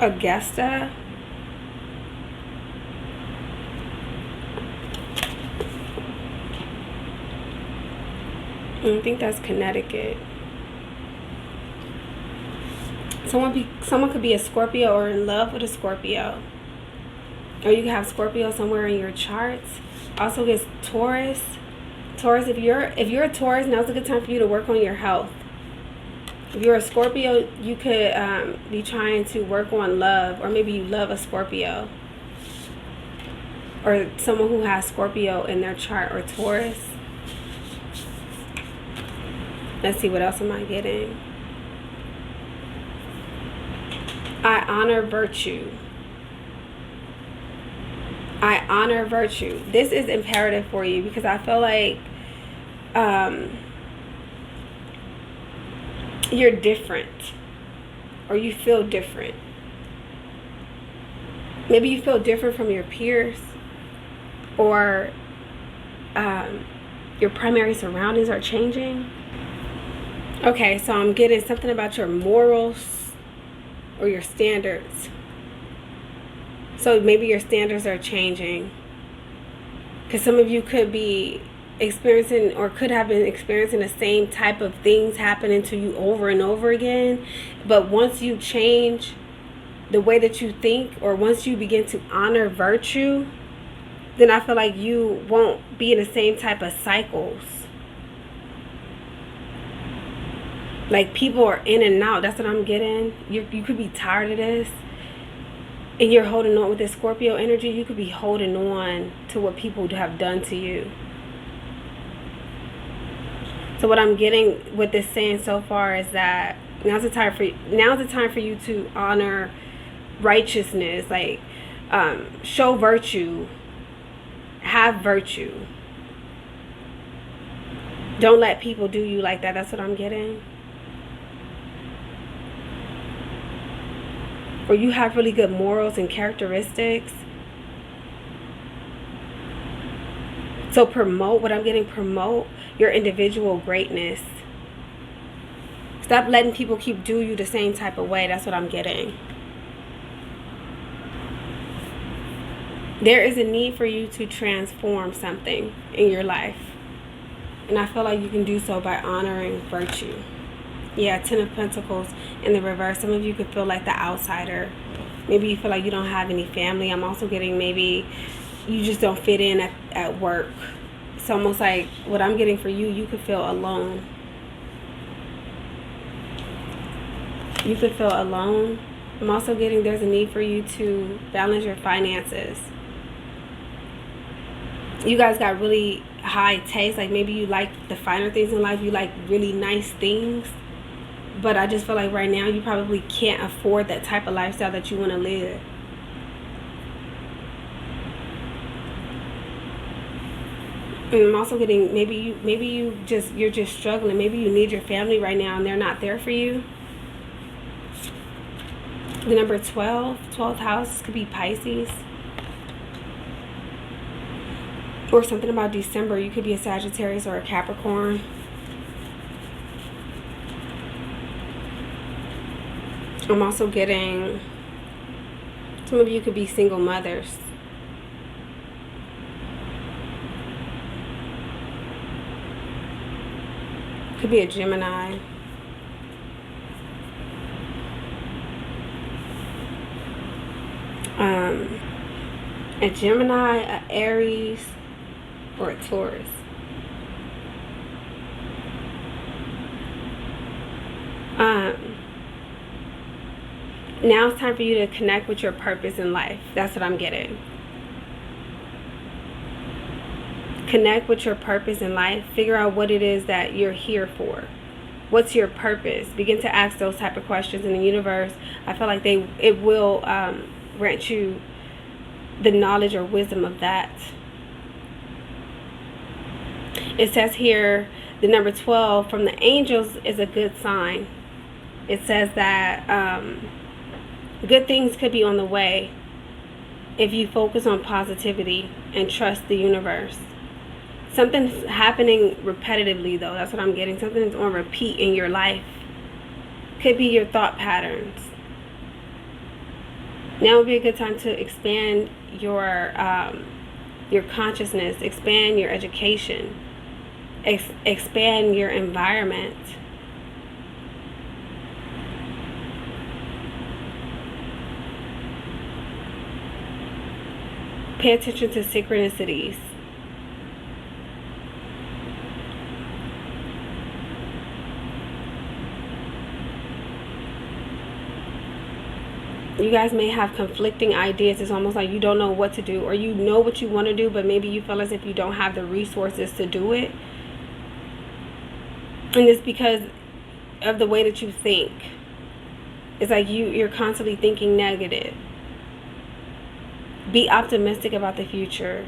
[SPEAKER 2] Augusta. I think that's Connecticut. Someone could be a Scorpio or in love with a Scorpio. Or you can have Scorpio somewhere in your charts. Also gets Taurus. Taurus, if you're a Taurus, now's a good time for you to work on your health. If you're a Scorpio, you could be trying to work on love, or maybe you love a Scorpio, or someone who has Scorpio in their chart, or Taurus. Let's see, what else am I getting? I honor virtue. I honor virtue. This is imperative for you because I feel like you're different, or you feel different. Maybe you feel different from your peers, or your primary surroundings are changing. Okay, so I'm getting something about your morals or your standards. So maybe your standards are changing, because some of you could be experiencing, or could have been experiencing, the same type of things happening to you over and over again. But once you change the way that you think, or once you begin to honor virtue, then I feel like you won't be in the same type of cycles. Like, people are in and out. That's what I'm getting. You could be tired of this, and you're holding on with this Scorpio energy. You could be holding on to what people have done to you. So what I'm getting with this saying so far is that now's the time for you to honor righteousness, like show virtue, have virtue. Don't let people do you like that. That's what I'm getting. Or you have really good morals and characteristics. So promote your individual greatness. Stop letting people keep doing you the same type of way. That's what I'm getting. There is a need for you to transform something in your life. And I feel like you can do so by honoring virtue. Yeah, 10 of Pentacles in the reverse. Some of you could feel like the outsider. Maybe you feel like you don't have any family. I'm also getting maybe you just don't fit in at work. It's almost like what I'm getting for you, you could feel alone. You could feel alone. I'm also getting there's a need for you to balance your finances. You guys got really high taste. Like maybe you like the finer things in life. You like really nice things. But I just feel like right now you probably can't afford that type of lifestyle that you want to live. And I'm also getting you're just struggling. Maybe you need your family right now and they're not there for you. The number 12th house could be Pisces. Or something about December. You could be a Sagittarius or a Capricorn. I'm also getting, some of you could be single mothers. Could be a Gemini. A Gemini, a Aries, or a Taurus. Now it's time for you to connect with your purpose in life. That's what I'm getting. Connect with your purpose in life. Figure out what it is that you're here for. What's your purpose? Begin to ask those type of questions in the universe. I feel like it will grant you the knowledge or wisdom of that. It says here, the number 12 from the angels is a good sign. It says that good things could be on the way if you focus on positivity and trust the universe. Something's happening repetitively, though. That's what I'm getting. Something's on repeat in your life. Could be your thought patterns. Now would be a good time to expand your consciousness, expand your education, expand your environment. Pay attention to synchronicities. You guys may have conflicting ideas. It's almost like you don't know what to do, or you know what you want to do, but maybe you feel as if you don't have the resources to do it. And it's because of the way that you think. It's like you're constantly thinking negative. Be optimistic about the future.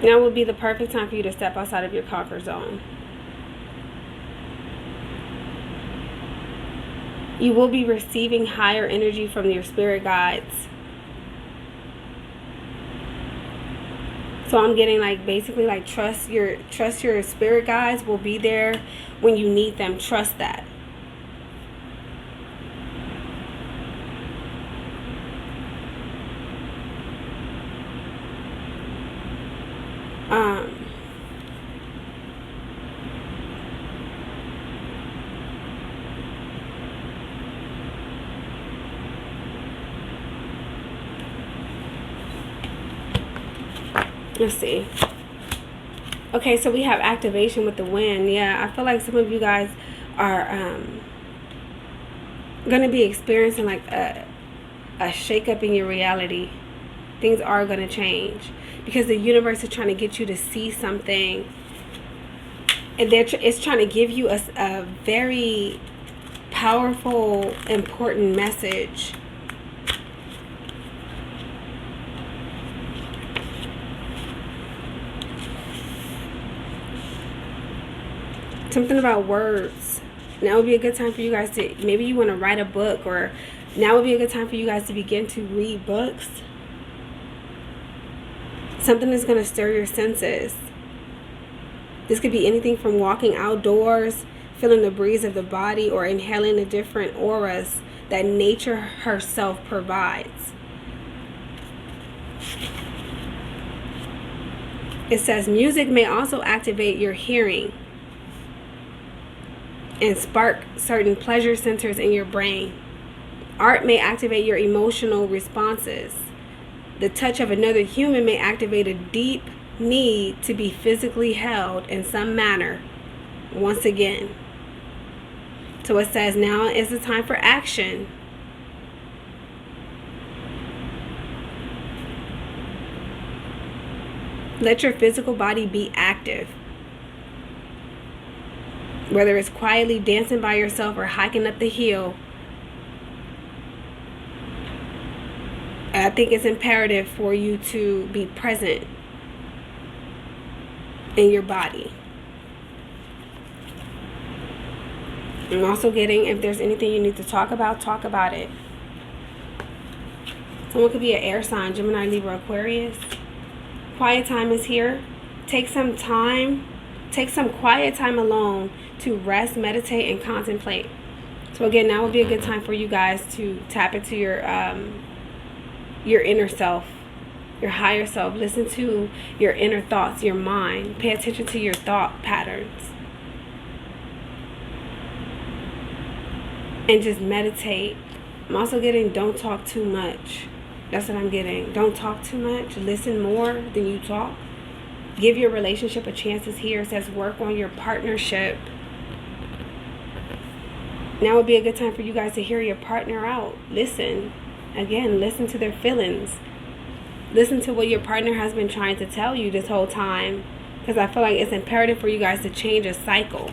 [SPEAKER 2] Now would be the perfect time for you to step outside of your comfort zone. You will be receiving higher energy from your spirit guides. So I'm getting like basically like trust your spirit guides will be there when you need them. Trust that. Let's see. Okay, so we have activation with the wind. Yeah, I feel like some of you guys are going to be experiencing like a shakeup in your reality. Things are going to change because the universe is trying to get you to see something, and it's trying to give you a very powerful, important message. Something about words. Now would be a good time for you guys to, maybe you want to write a book, or now would be a good time for you guys to begin to read books. Something is going to stir your senses. This could be anything from walking outdoors, feeling the breeze of the body, or inhaling the different auras that nature herself provides. It says music may also activate your hearing and spark certain pleasure centers in your brain. Art may activate your emotional responses. The touch of another human may activate a deep need to be physically held in some manner once again. So it says now is the time for action. Let your physical body be active. Whether it's quietly dancing by yourself or hiking up the hill, I think it's imperative for you to be present in your body. I'm also getting, if there's anything you need to talk about it. Someone could be an air sign, Gemini, Libra, Aquarius. Quiet time is here. Take some time, take some quiet time alone to rest, meditate, and contemplate. So again, now would be a good time for you guys to tap into your inner self, your higher self. Listen to your inner thoughts, your mind. Pay attention to your thought patterns. And just meditate. I'm also getting don't talk too much. That's what I'm getting. Don't talk too much. Listen more than you talk. Give your relationship a chance is here. It says work on your partnership. Now would be a good time for you guys to hear your partner out. Listen. Again, listen to their feelings. Listen to what your partner has been trying to tell you this whole time. Because I feel like it's imperative for you guys to change a cycle.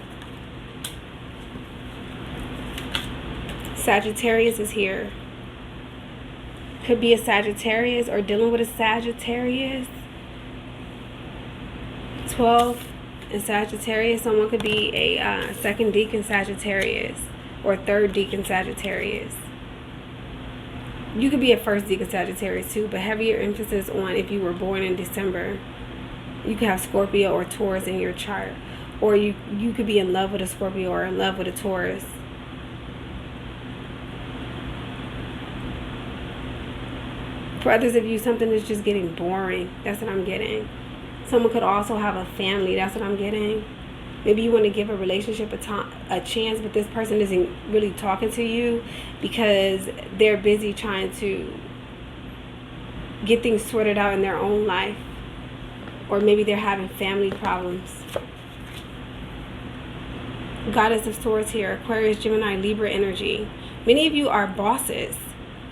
[SPEAKER 2] Sagittarius is here. Could be a Sagittarius or dealing with a Sagittarius. 12 in Sagittarius. Someone could be a second deacon Sagittarius or third deacon Sagittarius. You could be a first deacon Sagittarius too, but heavier emphasis on if you were born in December. You could have Scorpio or Taurus in your chart. Or you could be in love with a Scorpio or in love with a Taurus. For others of you, something is just getting boring. That's what I'm getting. Someone could also have a family. That's what I'm getting. Maybe you want to give a relationship a chance, but this person isn't really talking to you because they're busy trying to get things sorted out in their own life. Or maybe they're having family problems. Goddess of Swords here. Aquarius, Gemini, Libra energy. Many of you are bosses.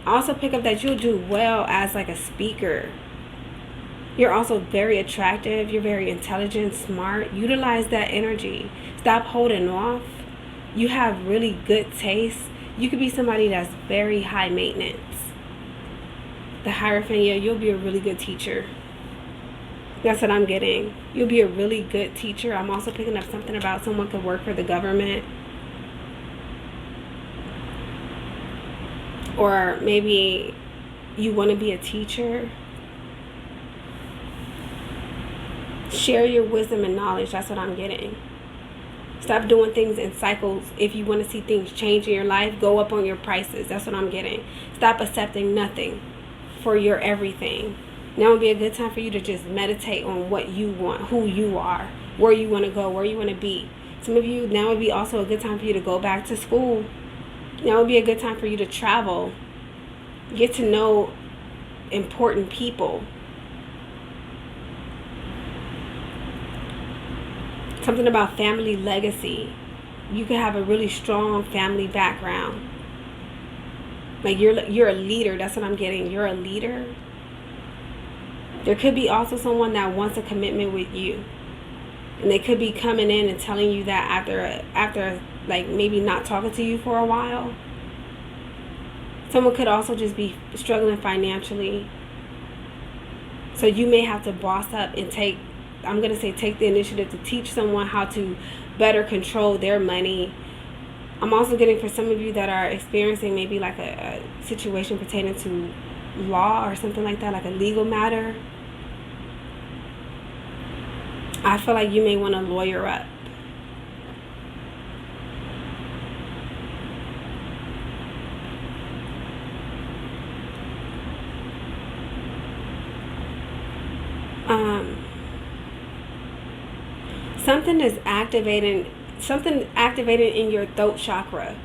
[SPEAKER 2] I also pick up that you'll do well as like a speaker. You're also very attractive. You're very intelligent, smart. Utilize that energy. Stop holding off. You have really good taste. You could be somebody that's very high maintenance. The Hierophant, yeah, you'll be a really good teacher. That's what I'm getting. You'll be a really good teacher. I'm also picking up something about someone could work for the government. Or maybe you want to be a teacher. Share your wisdom and knowledge. That's what I'm getting. Stop doing things in cycles. If you want to see things change in your life, go up on your prices. That's what I'm getting. Stop accepting nothing for your everything. Now would be a good time for you to just meditate on what you want, who you are, where you want to go, where you want to be. Some of you, now would be also a good time for you to go back to school. Now would be a good time for you to travel. Get to know important people. Something about family legacy. You could have a really strong family background. Like you're a leader. That's what I'm getting. You're a leader. There could be also someone that wants a commitment with you. And they could be coming in and telling you that after like maybe not talking to you for a while. Someone could also just be struggling financially. So you may have to boss up and take the initiative to teach someone how to better control their money. I'm also getting for some of you that are experiencing maybe like a situation pertaining to law or something like that, like a legal matter. I feel like you may want to lawyer up. Something activated in your throat chakra.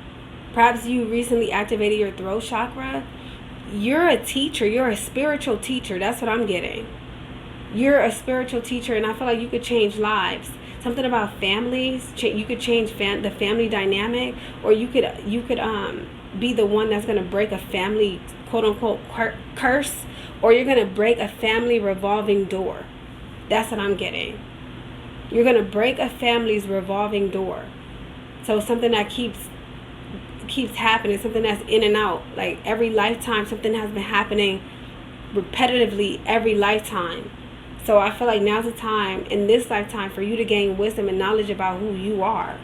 [SPEAKER 2] Perhaps you recently activated your throat chakra. You're a teacher. You're a spiritual teacher. That's what I'm getting. You're a spiritual teacher, and I feel like you could change lives. Something about families. You could change the family dynamic, or you could be the one that's gonna break a family quote unquote curse, or you're gonna break a family revolving door. That's what I'm getting. You're gonna break a family's revolving door. So something that keeps happening, something that's in and out. Like every lifetime, something has been happening repetitively every lifetime. So I feel like now's the time in this lifetime for you to gain wisdom and knowledge about who you are.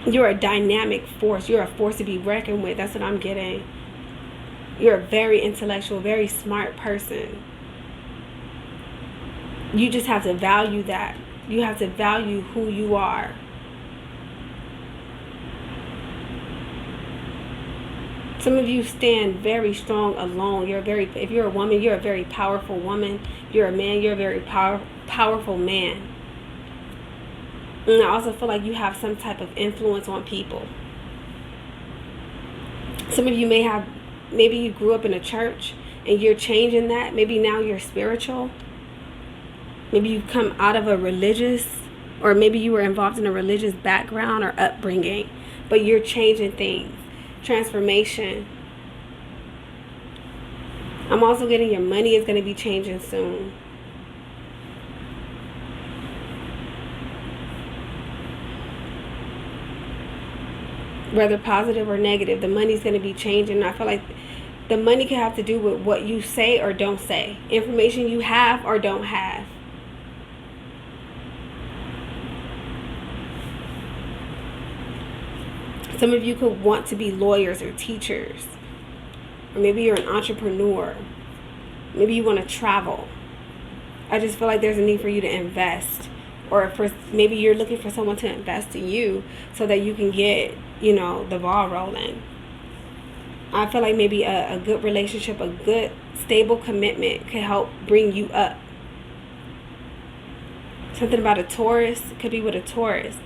[SPEAKER 2] You're a dynamic force. You're a force to be reckoned with. That's what I'm getting. You're a very intellectual, very smart person. You just have to value that. You have to value who you are. Some of you stand very strong alone. If you're a woman, you're a very powerful woman. You're a man, you're a very powerful man. And I also feel like you have some type of influence on people. Some of you maybe you grew up in a church and you're changing that. Maybe now you're spiritual. Maybe you've come out of a religious, or maybe you were involved in a religious background or upbringing, but you're changing things. Transformation. I'm also getting your money is going to be changing soon. Whether positive or negative, the money's going to be changing. I feel like the money can have to do with what you say or don't say. Information you have or don't have. Some of you could want to be lawyers or teachers. Or maybe you're an entrepreneur. Maybe you want to travel. I just feel like there's a need for you to invest. Or maybe you're looking for someone to invest in you so that you can get, the ball rolling. I feel like maybe a good relationship, a good stable commitment can help bring you up. Something about a Taurus. It could be with a Taurus.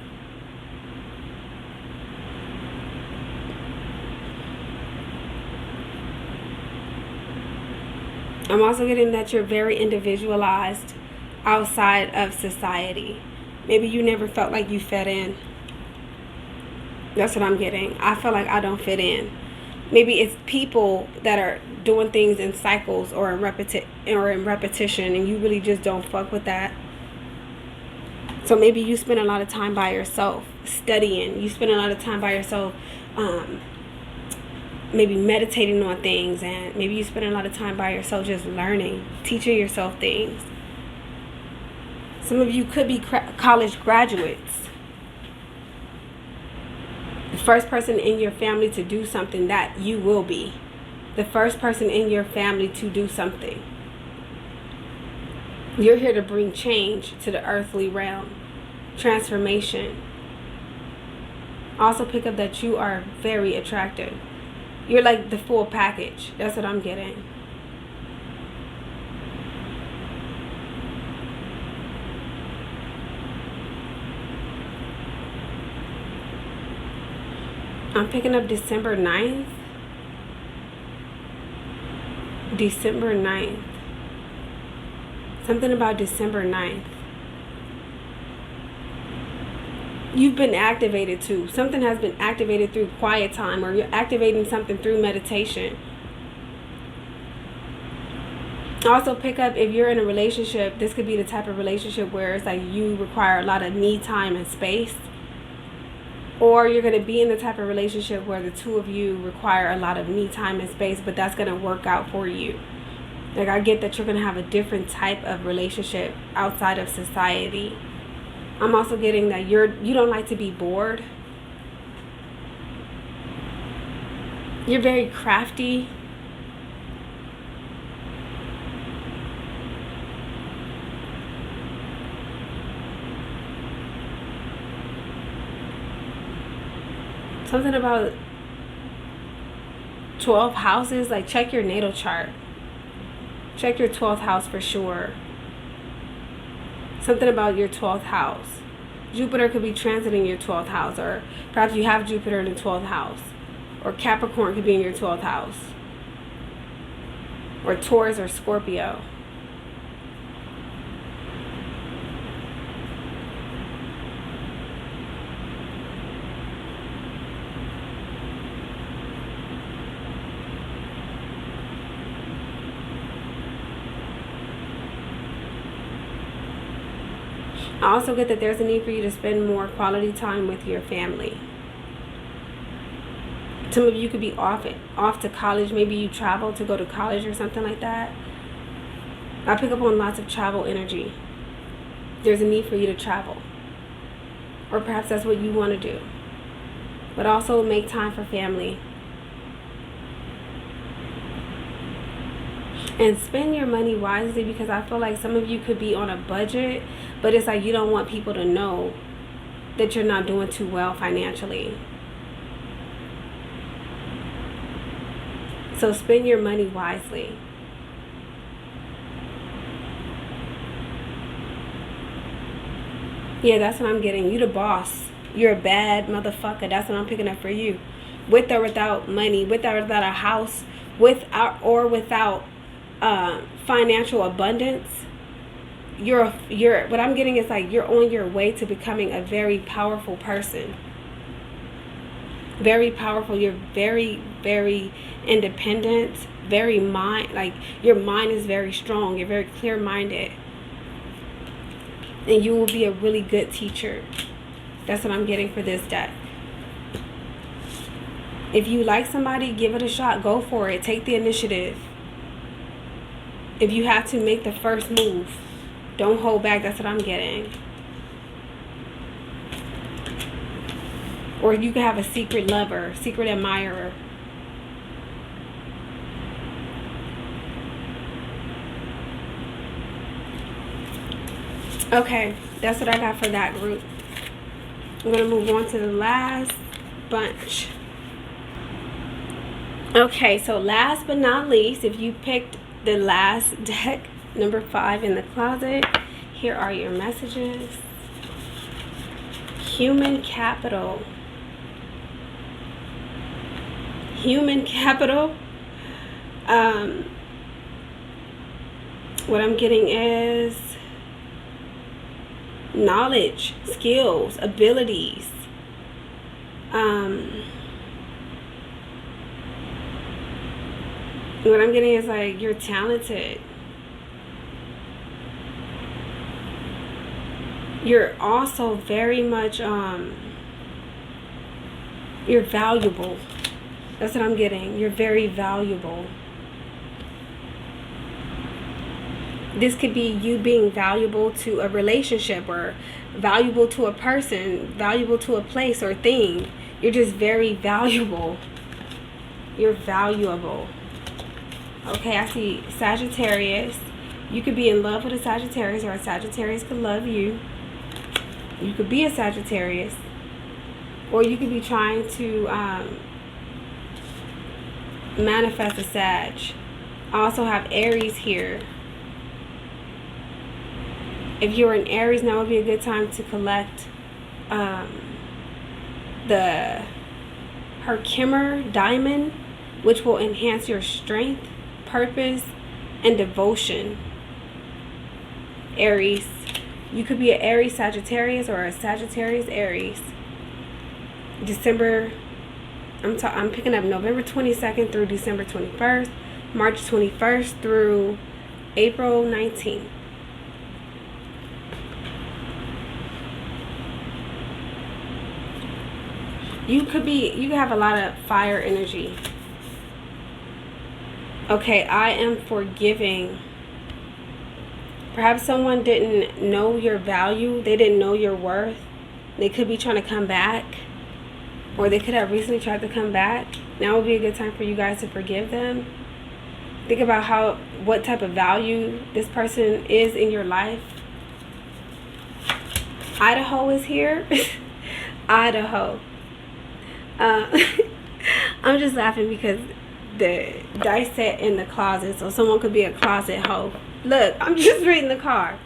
[SPEAKER 2] I'm also getting that you're very individualized outside of society. Maybe you never felt like you fit in. That's what I'm getting. I feel like I don't fit in. Maybe it's people that are doing things in cycles or in repetition, and you really just don't fuck with that. So maybe you spend a lot of time by yourself studying. You spend a lot of time by yourself maybe meditating on things, and maybe you spend a lot of time by yourself just learning, teaching yourself things. Some of you could be college graduates. The first person in your family to do something, that you will be. The first person in your family to do something. You're here to bring change to the earthly realm. Transformation. Also pick up that you are very attractive. You're like the full package. That's what I'm getting. I'm picking up December 9th. December 9th. Something about December 9th. You've been activated too. Something has been activated through quiet time, or you're activating something through meditation. Also pick up if you're in a relationship, this could be the type of relationship where it's like you require a lot of me time and space. Or you're going to be in the type of relationship where the two of you require a lot of me time and space, but that's going to work out for you. Like, I get that you're going to have a different type of relationship outside of society. I'm also getting that you don't like to be bored. You're very crafty. Something about 12 houses, like check your natal chart. Check your 12th house for sure. Something about your 12th house. Jupiter could be transiting your 12th house, or perhaps you have Jupiter in the 12th house. Or Capricorn could be in your 12th house. or Taurus or Scorpio. I also get that there's a need for you to spend more quality time with your family. Some of you could be off to college. Maybe you travel to go to college or something like that. I pick up on lots of travel energy. There's a need for you to travel. Or perhaps that's what you want to do. But also make time for family. And spend your money wisely, because I feel like some of you could be on a budget, but it's like you don't want people to know that you're not doing too well financially. So spend your money wisely. Yeah, that's what I'm getting. You the boss. You're a bad motherfucker. That's what I'm picking up for you. With or without money, with or without a house, with or without financial abundance, you're what I'm getting is like you're on your way to becoming a very powerful person. Very powerful. You're very, very independent, very your mind is very strong. You're very clear-minded, and you will be a really good teacher. That's what I'm getting for this deck. If you like somebody, give it a shot. Go for it. Take the initiative. If you have to, make the first move. Don't hold back. That's what I'm getting. Or you could have a secret lover, secret admirer. Okay, that's what I got for that group. I'm going to move on to the last bunch. Okay, so last but not least, if you picked the last deck, number 5 in the closet, here are your messages. Human capital. Human capital. What I'm getting is knowledge, skills, abilities. What I'm getting is like you're talented. You're also very much you're valuable. That's what I'm getting. You're very valuable. This could be you being valuable to a relationship, or valuable to a person, valuable to a place or thing. You're just very valuable. You're valuable. Okay, I see Sagittarius. You could be in love with a Sagittarius, or a Sagittarius could love you. You could be a Sagittarius. Or you could be trying to manifest a Sag. I also have Aries here. If you're an Aries, now would be a good time to collect the Herkimer diamond, which will enhance your strength, purpose, and devotion. Aries. You could be an Aries Sagittarius or a Sagittarius Aries. December, I'm picking up November 22nd through December 21st, March 21st through April 19th. You could have a lot of fire energy. Okay, I am forgiving. Perhaps someone didn't know your value. They didn't know your worth. They could be trying to come back. Or they could have recently tried to come back. Now would be a good time for you guys to forgive them. Think about what type of value this person is in your life. Idaho is here. Idaho. I'm just laughing because the dice set in the closet, so someone could be a closet hoe. Look, I'm just reading the card.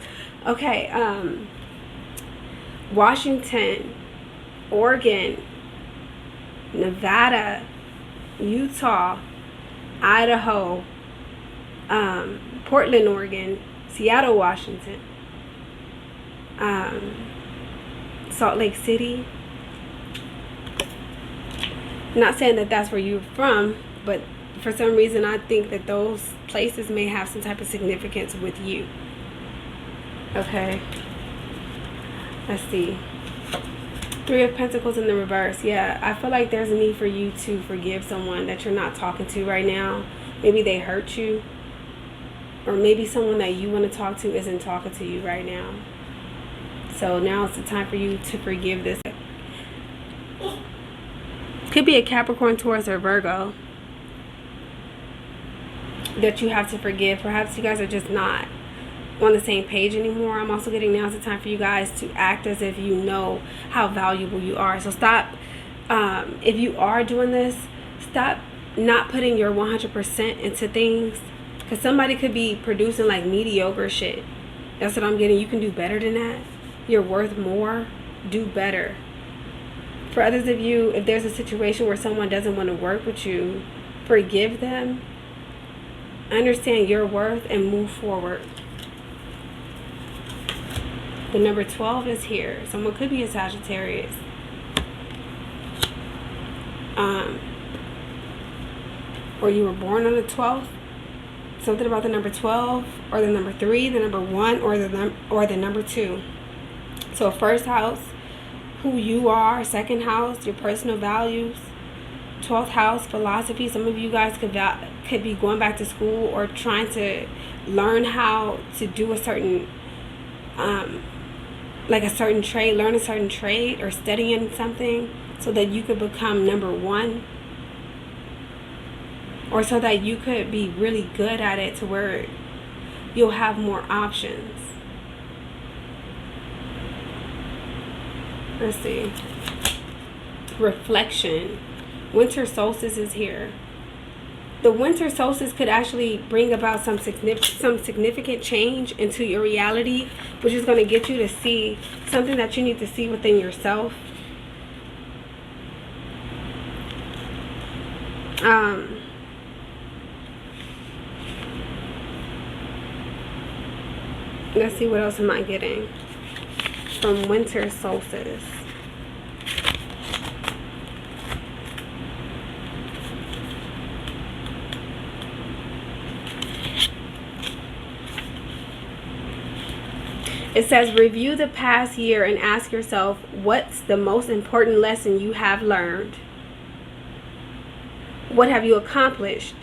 [SPEAKER 2] Okay, Washington, Oregon, Nevada, Utah, Idaho, Portland, Oregon, Seattle, Washington, Salt Lake City. Not saying that that's where you're from, but for some reason I think that those places may have some type of significance with you. Okay. Let's see. 3 of Pentacles in the reverse. Yeah, I feel like there's a need for you to forgive someone that you're not talking to right now. Maybe they hurt you. Or maybe someone that you want to talk to isn't talking to you right now. So now it's the time for you to forgive this. Could be a Capricorn, Taurus, or Virgo that you have to forgive. Perhaps you guys are just not on the same page anymore. I'm also getting now's the time for you guys to act as if you know how valuable you are. So stop, if you are doing this, stop not putting your 100% into things, because somebody could be producing like mediocre shit. That's what I'm getting. You can do better than that. You're worth more. Do better. For others of you, if there's a situation where someone doesn't want to work with you, forgive them. Understand your worth and move forward. The number 12 is here. Someone could be a Sagittarius. Or you were born on the 12th. Something about the number 12 or the number 3, the number 1 or the number 2. So first house, who you are. Second house, your personal values. 12th house, philosophy. Some of you guys could be going back to school or trying to learn how to do a certain like a certain trade, learn a certain trade or studying something so that you could become number 1, or so that you could be really good at it to where you'll have more options. Let's see. Reflection. Winter solstice is here. The winter solstice could actually bring about some significant change into your reality, which is going to get you to see something that you need to see within yourself. Let's see, what else am I getting from winter solstice? It says, review the past year and ask yourself, what's the most important lesson you have learned? What have you accomplished?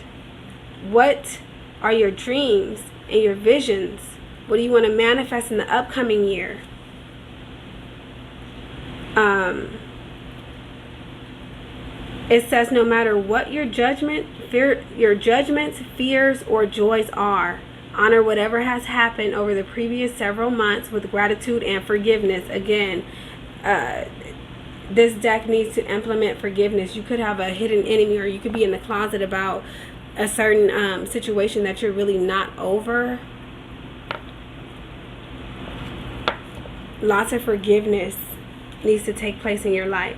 [SPEAKER 2] What are your dreams and your visions? What do you want to manifest in the upcoming year? It says, no matter what your judgments, fears, or joys are, honor whatever has happened over the previous several months with gratitude and forgiveness. Again, this deck needs to implement forgiveness. You could have a hidden enemy, or you could be in the closet about a certain situation that you're really not over. Lots of forgiveness needs to take place in your life.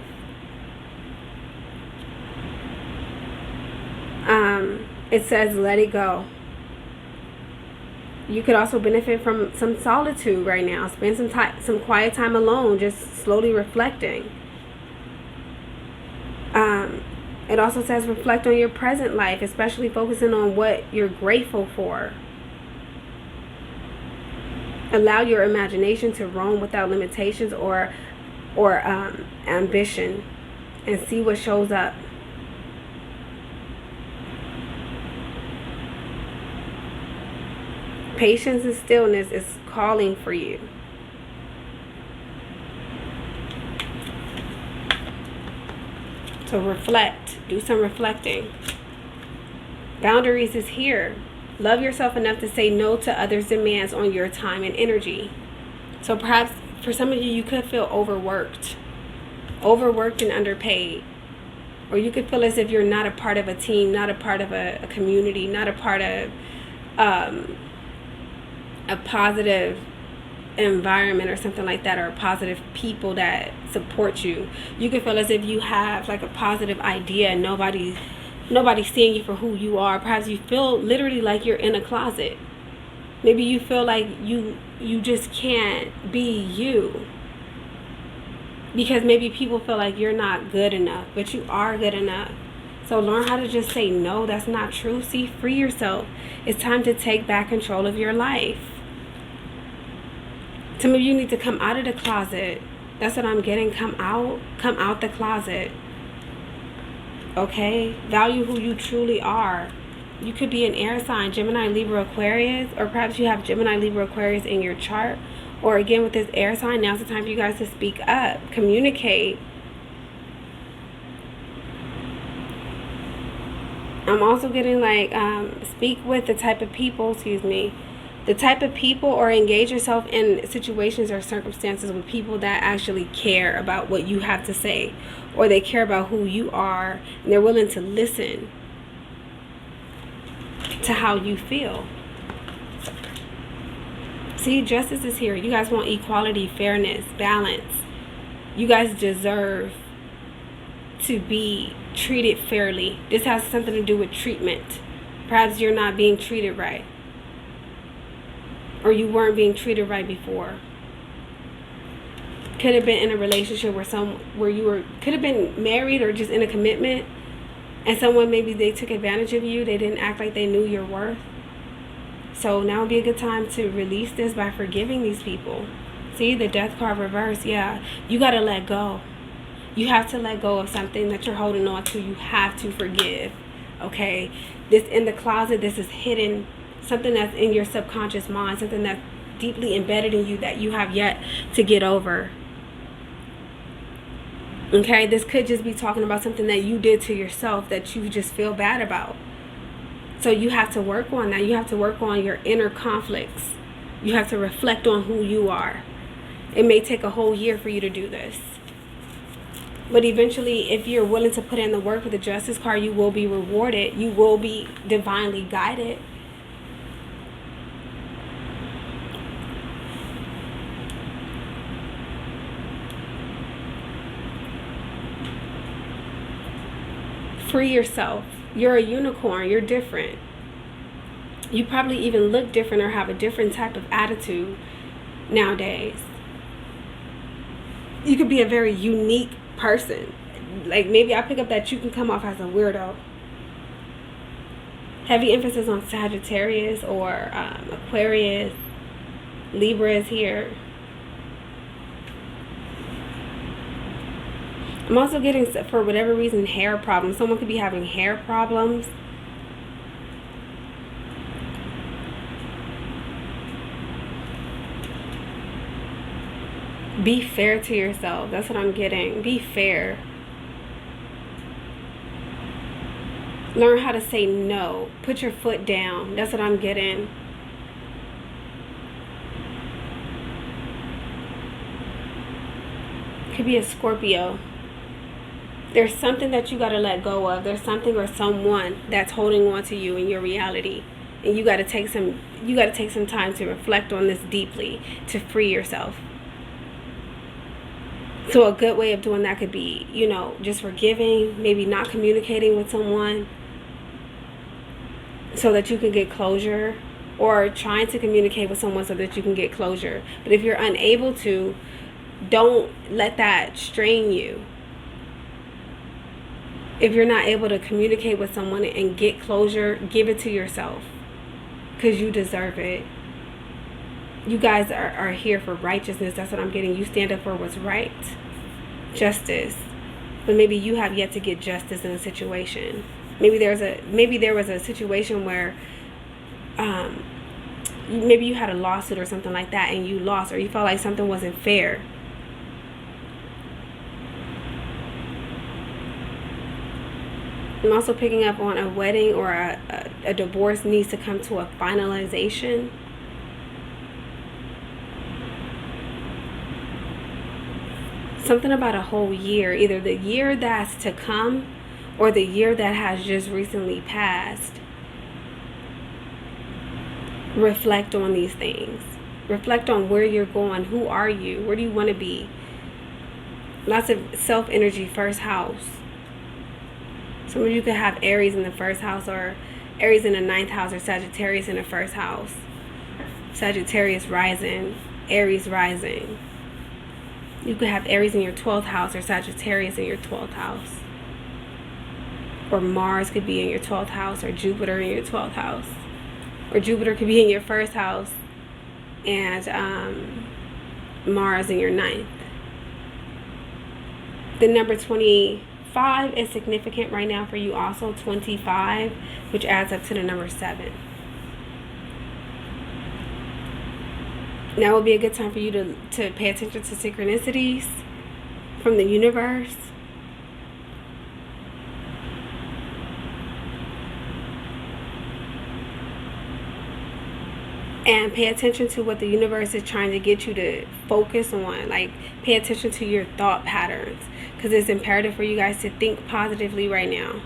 [SPEAKER 2] It says, let it go. You could also benefit from some solitude right now. Spend some quiet time alone, just slowly reflecting. It also says reflect on your present life, especially focusing on what you're grateful for. Allow your imagination to roam without limitations or ambition, and see what shows up. Patience and stillness is calling for you. So reflect. Do some reflecting. Boundaries is here. Love yourself enough to say no to others' demands on your time and energy. So perhaps for some of you, you could feel overworked and underpaid. Or you could feel as if you're not a part of a team, not a part of a community, not a part of a positive environment or something like that, or positive people that support you. You can feel as if you have like a positive idea and nobody Nobody's seeing you for who you are. Perhaps you feel literally like you're in a closet. Maybe you feel like you just can't be you. Because maybe people feel like you're not good enough, but you are good enough. So learn how to just say, no, that's not true. See, free yourself. It's time to take back control of your life. Some of you need to come out of the closet. That's what I'm getting. Come out the closet. Okay? Value who you truly are. You could be an air sign, Gemini, Libra, Aquarius, or perhaps you have Gemini, Libra, Aquarius in your chart. Or again, with this air sign, now's the time for you guys to speak up, communicate. I'm also getting like, speak with the type of people, the type of people, or engage yourself in situations or circumstances with people that actually care about what you have to say, or they care about who you are, and they're willing to listen to how you feel. See, justice is here. You guys want equality, fairness, balance. You guys deserve to be treated fairly. This has something to do with treatment. Perhaps you're not being treated right, or you weren't being treated right before. Could have been in a relationship where you could have been married or just in a commitment, and someone, maybe they took advantage of you. They didn't act like they knew your worth. So now would be a good time to release this by forgiving these people. See, the death card reverse. Yeah, you got to let go. You have to let go of something that you're holding on to. You have to forgive. Okay? This in the closet, this is hidden. Something that's in your subconscious mind. Something that's deeply embedded in you that you have yet to get over. Okay? This could just be talking about something that you did to yourself that you just feel bad about. So you have to work on that. You have to work on your inner conflicts. You have to reflect on who you are. It may take a whole year for you to do this. But eventually, if you're willing to put in the work with the Justice card, you will be rewarded. You will be divinely guided. Free yourself. You're a unicorn. You're different. You probably even look different or have a different type of attitude nowadays. You could be a very unique person. Like, maybe I pick up that you can come off as a weirdo. Heavy emphasis on Sagittarius or Aquarius. Libra is here. I'm also getting, for whatever reason, hair problems. Someone could be having hair problems. Be fair to yourself. That's what I'm getting. Be fair. Learn how to say no. Put your foot down. That's what I'm getting. Could be a Scorpio. There's something that you got to let go of. There's something or someone that's holding on to you in your reality. And you got to take some time to reflect on this deeply, to free yourself. So a good way of doing that could be, just forgiving, maybe not communicating with someone so that you can get closure, or trying to communicate with someone so that you can get closure. But if you're unable to, don't let that strain you. If you're not able to communicate with someone and get closure, give it to yourself, because you deserve it. You guys are here for righteousness. That's what I'm getting. You stand up for what's right. Justice. But maybe you have yet to get justice in a situation. Maybe there was a situation where maybe you had a lawsuit or something like that and you lost, or you felt like something wasn't fair. I'm also picking up on a wedding or a divorce needs to come to a finalization. Something about a whole year, either the year that's to come or the year that has just recently passed. Reflect on these things. Reflect on where you're going. Who are you? Where do you want to be? Lots of self-energy, first house. So Some of you could have Aries in the first house, or Aries in the 9th house, or Sagittarius in the first house. Sagittarius rising, Aries rising. You could have Aries in your 12th house, or Sagittarius in your 12th house. Or Mars could be in your 12th house, or Jupiter in your 12th house. Or Jupiter could be in your first house and Mars in your 9th. The number 25 is significant right now for you also. 25, which adds up to the number 7. Now would be a good time for you to pay attention to synchronicities from the universe. And pay attention to what the universe is trying to get you to focus on. Like, pay attention to your thought patterns, because it's imperative for you guys to think positively right now.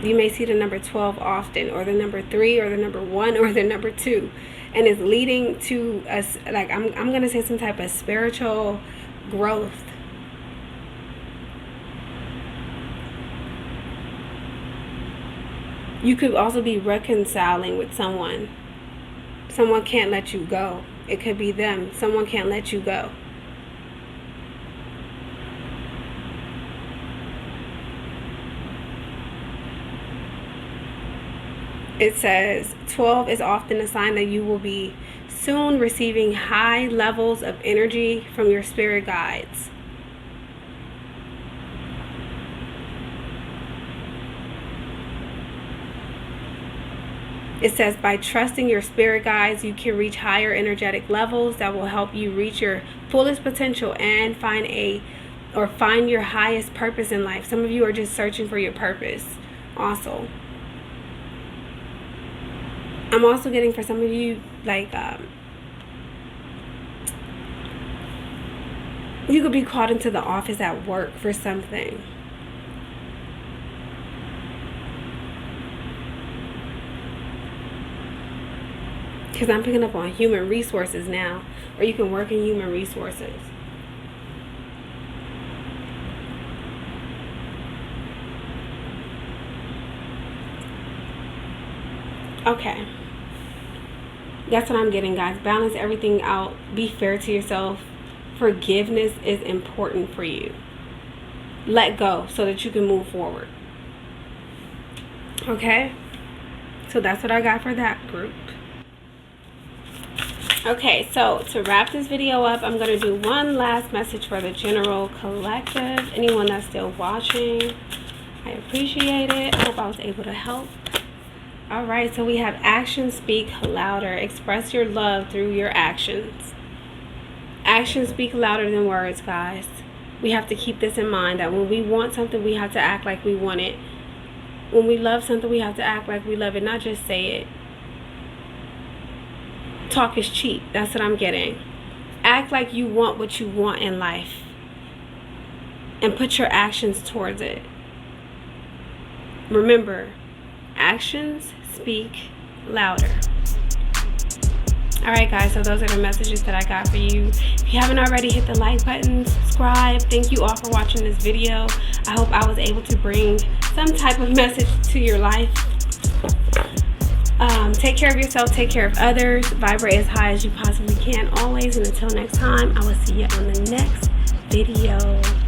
[SPEAKER 2] You may see the number 12 often, or the number 3, or the number 1, or the number 2. And it's leading to us, like, I'm going to say some type of spiritual growth. You could also be reconciling with someone. Someone can't let you go. It could be them. Someone can't let you go. It says 12 is often a sign that you will be soon receiving high levels of energy from your spirit guides. It says by trusting your spirit guides, you can reach higher energetic levels that will help you reach your fullest potential and find your highest purpose in life. Some of you are just searching for your purpose also. I'm also getting for some of you, like, you could be called into the office at work for something. Because I'm picking up on human resources now. Or you can work in human resources. Okay. That's what I'm getting, guys. Balance everything out. Be fair to yourself. Forgiveness is important for you. Let go so that you can move forward. Okay? So that's what I got for that group. Okay, so to wrap this video up, I'm going to do one last message for the general collective. Anyone that's still watching, I appreciate it. I hope I was able to help. All right, so we have actions speak louder. Express your love through your actions. Actions speak louder than words, guys. We have to keep this in mind, that when we want something, we have to act like we want it. When we love something, we have to act like we love it, not just say it. Talk is cheap. That's what I'm getting. Act like you want what you want in life, and put your actions towards it. Remember, actions speak louder. Alright, guys, so those are the messages that I got for you. If you haven't already, hit the like button, subscribe. Thank you all for watching this video. I hope I was able to bring some type of message to your life. Take care of yourself, take care of others, vibrate as high as you possibly can always, and until next time, I will see you on the next video.